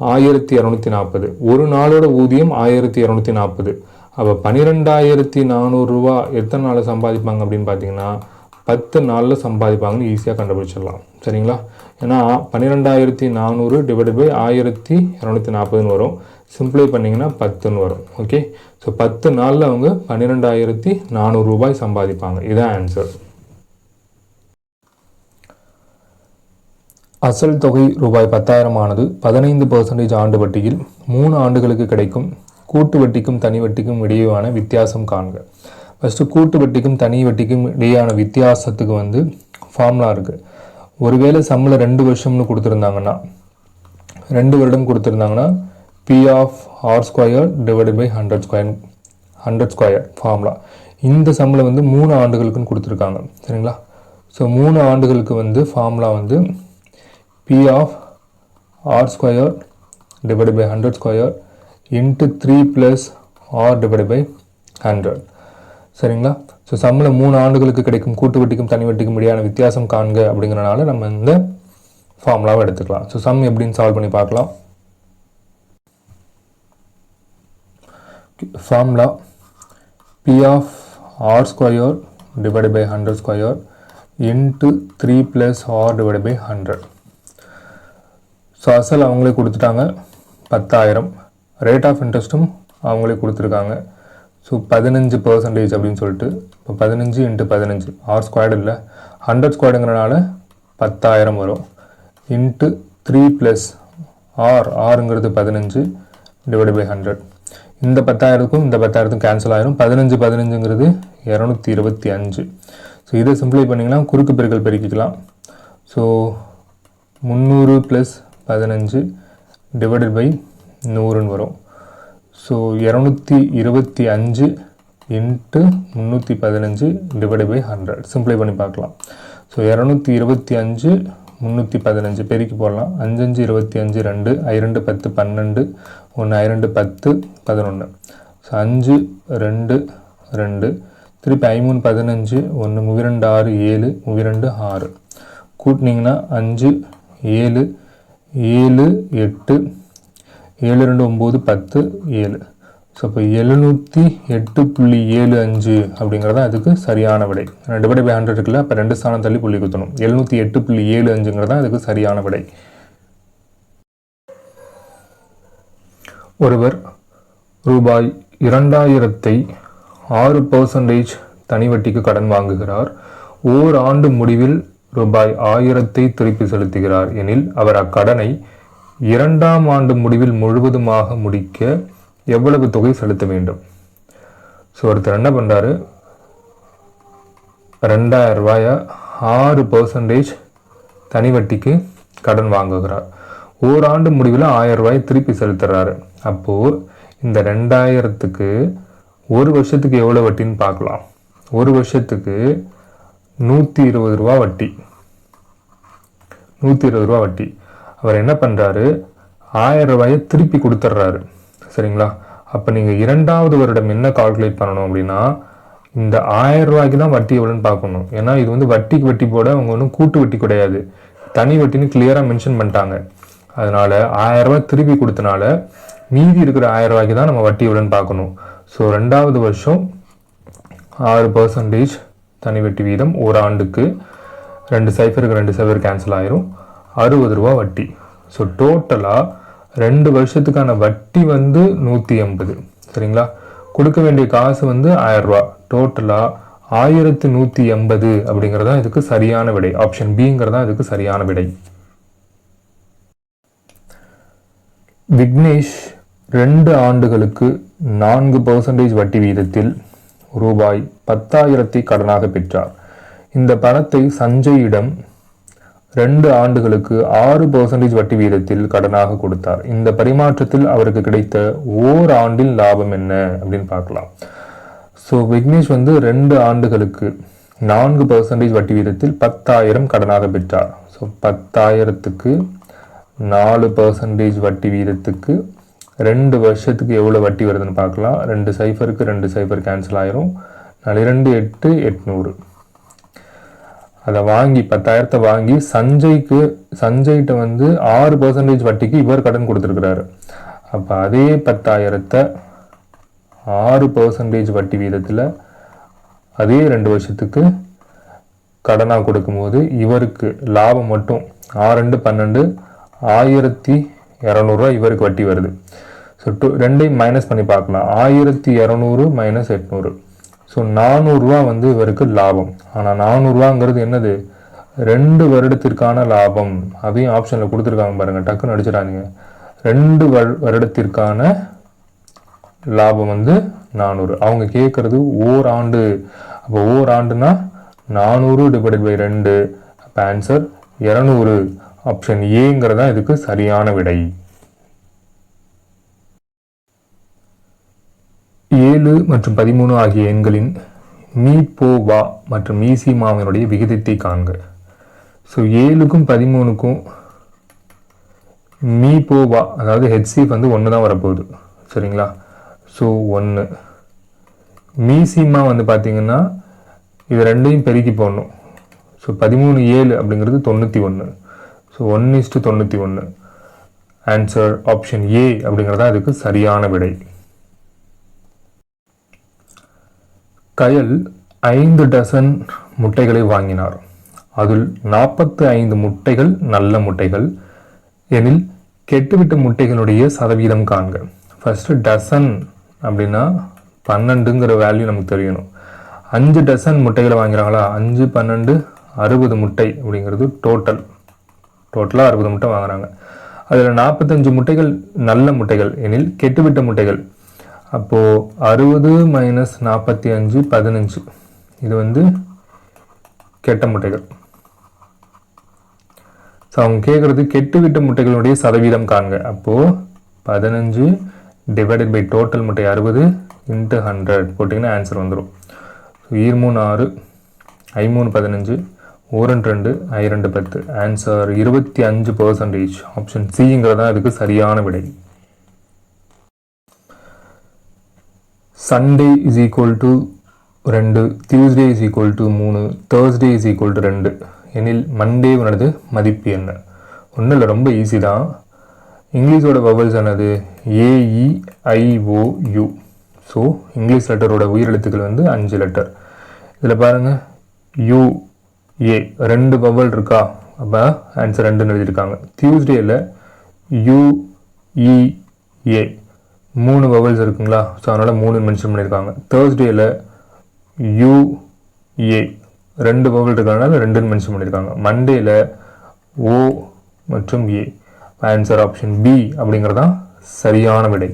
B: 1240. ஒரு நாளோட ஊதியம் 1240. அப்போ 12,400 ரூபா எத்தனை நாளில் சம்பாதிப்பாங்க அப்படின்னு பார்த்தீங்கன்னா 10 நாளில் சம்பாதிப்பாங்கன்னு ஈஸியாக கண்டுபிடிச்சிடலாம். சரிங்களா? ஏன்னா 12,400 / 1240ன்னு வரும். சிம்பிளை பண்ணிங்கன்னா 10ன்னு வரும். ஓகே, ஸோ 10 நாளில் அவங்க 12,400 ரூபாய் சம்பாதிப்பாங்க. இதுதான் ஆன்சர். அசல் தொகை ரூபாய் 10,000 ஆனது 15% ஆண்டு வட்டியில் 3 ஆண்டுகளுக்கு கிடைக்கும் கூட்டு வட்டிக்கும் தனி வட்டிக்கும் இடையேயான வித்தியாசம் காண்க. ஃபஸ்ட்டு கூட்டு வட்டிக்கும் தனி வட்டிக்கும் இடையேயான வித்தியாசத்துக்கு வந்து ஃபார்முலா இருக்குது. ஒருவேளை சம்பளம் 2 வருஷம்னு கொடுத்துருந்தாங்கன்னா, 2 வருடம் கொடுத்துருந்தாங்கன்னா P/R² / 100² ஃபார்முலா. இந்த சம்பளம் வந்து 3 ஆண்டுகளுக்குன்னு கொடுத்துருக்காங்க. சரிங்களா? ஸோ 3 ஆண்டுகளுக்கு வந்து ஃபார்முலா வந்து P/R² / 100² × 3 + R / 100. சரிங்களா? ஸோ சம்பளம் 3 ஆண்டுகளுக்கு கிடைக்கும் கூட்டு வட்டிக்கும் தனி வட்டிக்கும் இடையான வித்தியாசம் காண்க அப்படிங்கிறனால நம்ம இந்த
A: ஃபார்முலாவை எடுத்துக்கலாம். ஸோ சம் எப்படின்னு சால்வ் பண்ணி பார்க்கலாம். Formula P of R square divided by 100 square into 3 plus R divided by 100. So அசல் அவங்களே கொடுத்துட்டாங்க 10,000. ரேட் ஆஃப் இன்ட்ரெஸ்ட்டும் அவங்களே கொடுத்துருக்காங்க. ஸோ 15% அப்படின்னு சொல்லிட்டு இப்போ 15 × 15 ஆர் ஸ்கொயர்டு இல்லை 100 ஸ்கொயர்டுங்கிறனால 10,000 வரும். இன்ட்டு 3 ப்ளஸ் ஆறுங்கிறது 15 டிவைட் பை 100. இந்த 10,000க்கும் இந்த 10,000க்கும் கேன்சல் ஆயிரும். 15 225. ஸோ இதை சிம்பிளை பண்ணிங்கன்னா குறுக்கு பெருக்கல் பெருக்கிக்கலாம். ஸோ 300 + 15 டிவைடட் பை 100ன்னு வரும். ஸோ 225 × 315 டிவைடட் பை 100 சிம்பிளை பண்ணி பார்க்கலாம். ஸோ 225 315 பெருக்கி போடலாம். 5 5 25 2 2 10 12 1 2 10 11. ஸோ 5 2 2 திருப்பி 5 3 15 1 2 6 7 2 6 கூட்டினீங்கன்னா 5 7 7 8 7 2 9 10 7. ஸோ இப்போ 708.75 அப்படிங்கிறது தான் அதுக்கு சரியான விடை. டிவைட் பை 100 இருக்குல்ல, அப்போ 2 ஸ்தானம் தள்ளி புள்ளி குத்தணும். 708.75 தான் அதுக்கு சரியான விடை. ஒருவர் ரூபாய் 2,000 6% தனி வட்டிக்கு கடன் வாங்குகிறார். ஓராண்டு முடிவில் ரூபாய் 1,000 திருப்பி செலுத்துகிறார் எனில் அவர் அக்கடனை 2ஆம் ஆண்டு முடிவில் முழுவதுமாக முடிக்க எவ்வளவு தொகை செலுத்த வேண்டும்? ஸோ ஒருத்தர் என்ன பண்ணுறாரு, 2,000 ரூபாயை 6% தனி வட்டிக்கு கடன் வாங்குகிறார். ஓராண்டு முடிவில் 1,000 ரூபாயை திருப்பி செலுத்துறாரு. அப்போது இந்த 2,000க்கு ஒரு வருஷத்துக்கு எவ்வளோ வட்டின்னு பார்க்கலாம். ஒரு வருஷத்துக்கு 120 ரூபா வட்டி. 120 ரூபா வட்டி. அவர் என்ன பண்ணுறாரு, 1,000 ரூபாயை திருப்பி கொடுத்துட்றாரு. சரிங்களா? அப்போ நீங்கள் 2வது வருடம் என்ன கால்குலேட் பண்ணணும் அப்படின்னா, இந்த 1,000 ரூபாய்க்கு தான் வட்டி எவ்வளோன்னு பார்க்கணும். ஏன்னா இது வந்து வட்டிக்கு வட்டி போட அவங்க ஒன்றும் கூட்டு வட்டி கிடையாது, தனி வட்டின்னு கிளியராக மென்ஷன் பண்ணிட்டாங்க. அதனால 1,000 ரூபாய் திருப்பி கொடுத்தனால மீதி இருக்கிற 1,000 ரூபாய்க்கு தான் நம்ம வட்டி எவ்வளோன்னு பார்க்கணும். ஸோ 2வது வருஷம் 6% தனி வட்டி வீதம் ஒரு ஆண்டுக்கு 2 சைஃபருக்கு 2 சைஃபர் கேன்சல் ஆயிரும். 60 ரூபா வட்டி. ஸோ டோட்டலாக 2 வருஷத்துக்கான வட்டி வந்து 180. சரிங்களா? கொடுக்க வேண்டிய காசு வந்து 1,000 ரூபா. டோட்டலாக 1,180 அப்படிங்கிறதா இதுக்கு சரியான விடை. ஆப்ஷன் பிங்கிறதா இதுக்கு சரியான விடை. விக்னேஷ் 2 ஆண்டுகளுக்கு 4% வட்டி வீதத்தில் ரூபாய் 10,000 கடனாக பெற்றார். இந்த பணத்தை சஞ்சயிடம் 2 ஆண்டுகளுக்கு 6% வட்டி வீதத்தில் கடனாக கொடுத்தார். இந்த பரிமாற்றத்தில் அவருக்கு கிடைத்த ஓராண்டில் லாபம் என்ன அப்படின்னு பார்க்கலாம். ஸோ விக்னேஷ் வந்து 2 ஆண்டுகளுக்கு 4% வட்டி வீதத்தில் 10,000 கடனாக பெற்றார். ஸோ 10,000க்கு 4% வட்டி வீதத்துக்கு 2 வருஷத்துக்கு எவ்வளோ வட்டி வருதுன்னு பார்க்கலாம். 2 சைஃபருக்கு 2 சைஃபர் கேன்சல் ஆயிரும். 2 8 800. அதை வாங்கி 10,000 வாங்கி சஞ்சய்கிட்ட வந்து 6% வட்டிக்கு இவர் கடன் கொடுத்துருக்கிறாரு. அப்போ அதே 10,000 6% வட்டி வீதத்தில் அதே 2 வருஷத்துக்கு கடனாக கொடுக்கும்போது இவருக்கு லாபம் மட்டும் 6 12 1,200 இவருக்கு வட்டி வருது. ஸோ ரெண்டையும் மைனஸ் பண்ணி பார்க்கலாம். 1,200 - 800. ஸோ 400 ரூபா வந்து இவருக்கு லாபம். ஆனால் 400 ரூபாங்கிறது என்னது, 2 வருடத்திற்கான லாபம். அதையும் ஆப்ஷனில் கொடுத்துருக்காங்க பாருங்கள், டக்குன்னு அடிச்சிடாதீங்க. 2 வருடத்திற்கான லாபம் வந்து 400. அவங்க கேட்குறது ஓராண்டு. அப்போ ஓராண்டுனா 400 ÷ 2. அப்போ ஆன்சர் 200. ஆப்ஷன் ஏங்கிறதா இதுக்கு சரியான விடை. 7 மற்றும் 13 ஆகிய எண்களின் மீ/வா மற்றும் மீசிமாவினுடைய விகிதத்தை காண்க. ஸோ 7க்கும் 13க்கும் மீ/வா அதாவது HCF வந்து 1 தான் வரப்போகுது. சரிங்களா? ஸோ 1. மீசிமா வந்து பார்த்தீங்கன்னா இது ரெண்டையும் பெருக்கி போடணும். ஸோ 13 7 அப்படிங்கிறது 91. ஸோ 1:91. ஆன்சர் ஆப்ஷன் ஏ அப்படிங்கிறதா இதுக்கு சரியான விடை. கயல் 5 டசன் முட்டைகளை வாங்கினார். அதில் 45 முட்டைகள் நல்ல முட்டைகள் எனில் கெட்டுவிட்ட முட்டைகளுடைய சதவீதம் காண்க. ஃபஸ்ட்டு டசன் அப்படின்னா 12ங்கிற வேல்யூ நமக்கு தெரியணும். 5 டசன் முட்டைகளை வாங்கிறாங்களா, 5 12 60 முட்டை அப்படிங்கிறது டோட்டலாக 60 முட்டை வாங்குறாங்க. அதில் 45 முட்டைகள் நல்ல முட்டைகள் எனில் கெட்டுவிட்ட முட்டைகள். அப்போது 60 - 45 15. இது கெட்ட முட்டைகள். ஸோ அவங்க கேட்குறது கெட்டுவிட்ட முட்டைகளுடைய சதவீதம் காண்க. அப்போது 15 டிவைடட் பை டோட்டல் முட்டை 60 × 100 போட்டிங்கன்னா ஆன்சர் வந்துடும். ஸோ 3 6 5 15 1 2 2 10. ஆன்சர் 25%. ஆப்ஷன் சிங்கிறதா இதுக்கு சரியான விடை. Sunday is equal to 2, Tuesday is equal to 3, Thursday is equal to 2 எனில் மண்டேவோடது மதிப்பு என்ன? ஒன்றும் இல்லை, ரொம்ப ஈஸி தான். இங்கிலீஷோட வவல்ஸ் என்னது? AEIOU. ஸோ இங்கிலீஷ் லெட்டரோட உயிரெழுத்துக்கள் 5 லெட்டர். இதில் பாருங்கள், UA 2 வவல் இருக்கா, அப்போ ஆன்சர் 2ன்னு எழுதியிருக்காங்க. டியூஸ்டேயில் UEA 3 வவல்ஸ் இருக்குங்களா, ஸோ அதனால் 3 மென்ஷன் பண்ணியிருக்காங்க. தேர்ஸ்டேயில் UA 2 வவல் இருக்கிறதுனால 2ன்னு மென்ஷன் பண்ணியிருக்காங்க. மண்டேயில் O மற்றும் A. ஆன்சர் ஆப்ஷன் பி அப்படிங்கிறதான் சரியான விடை.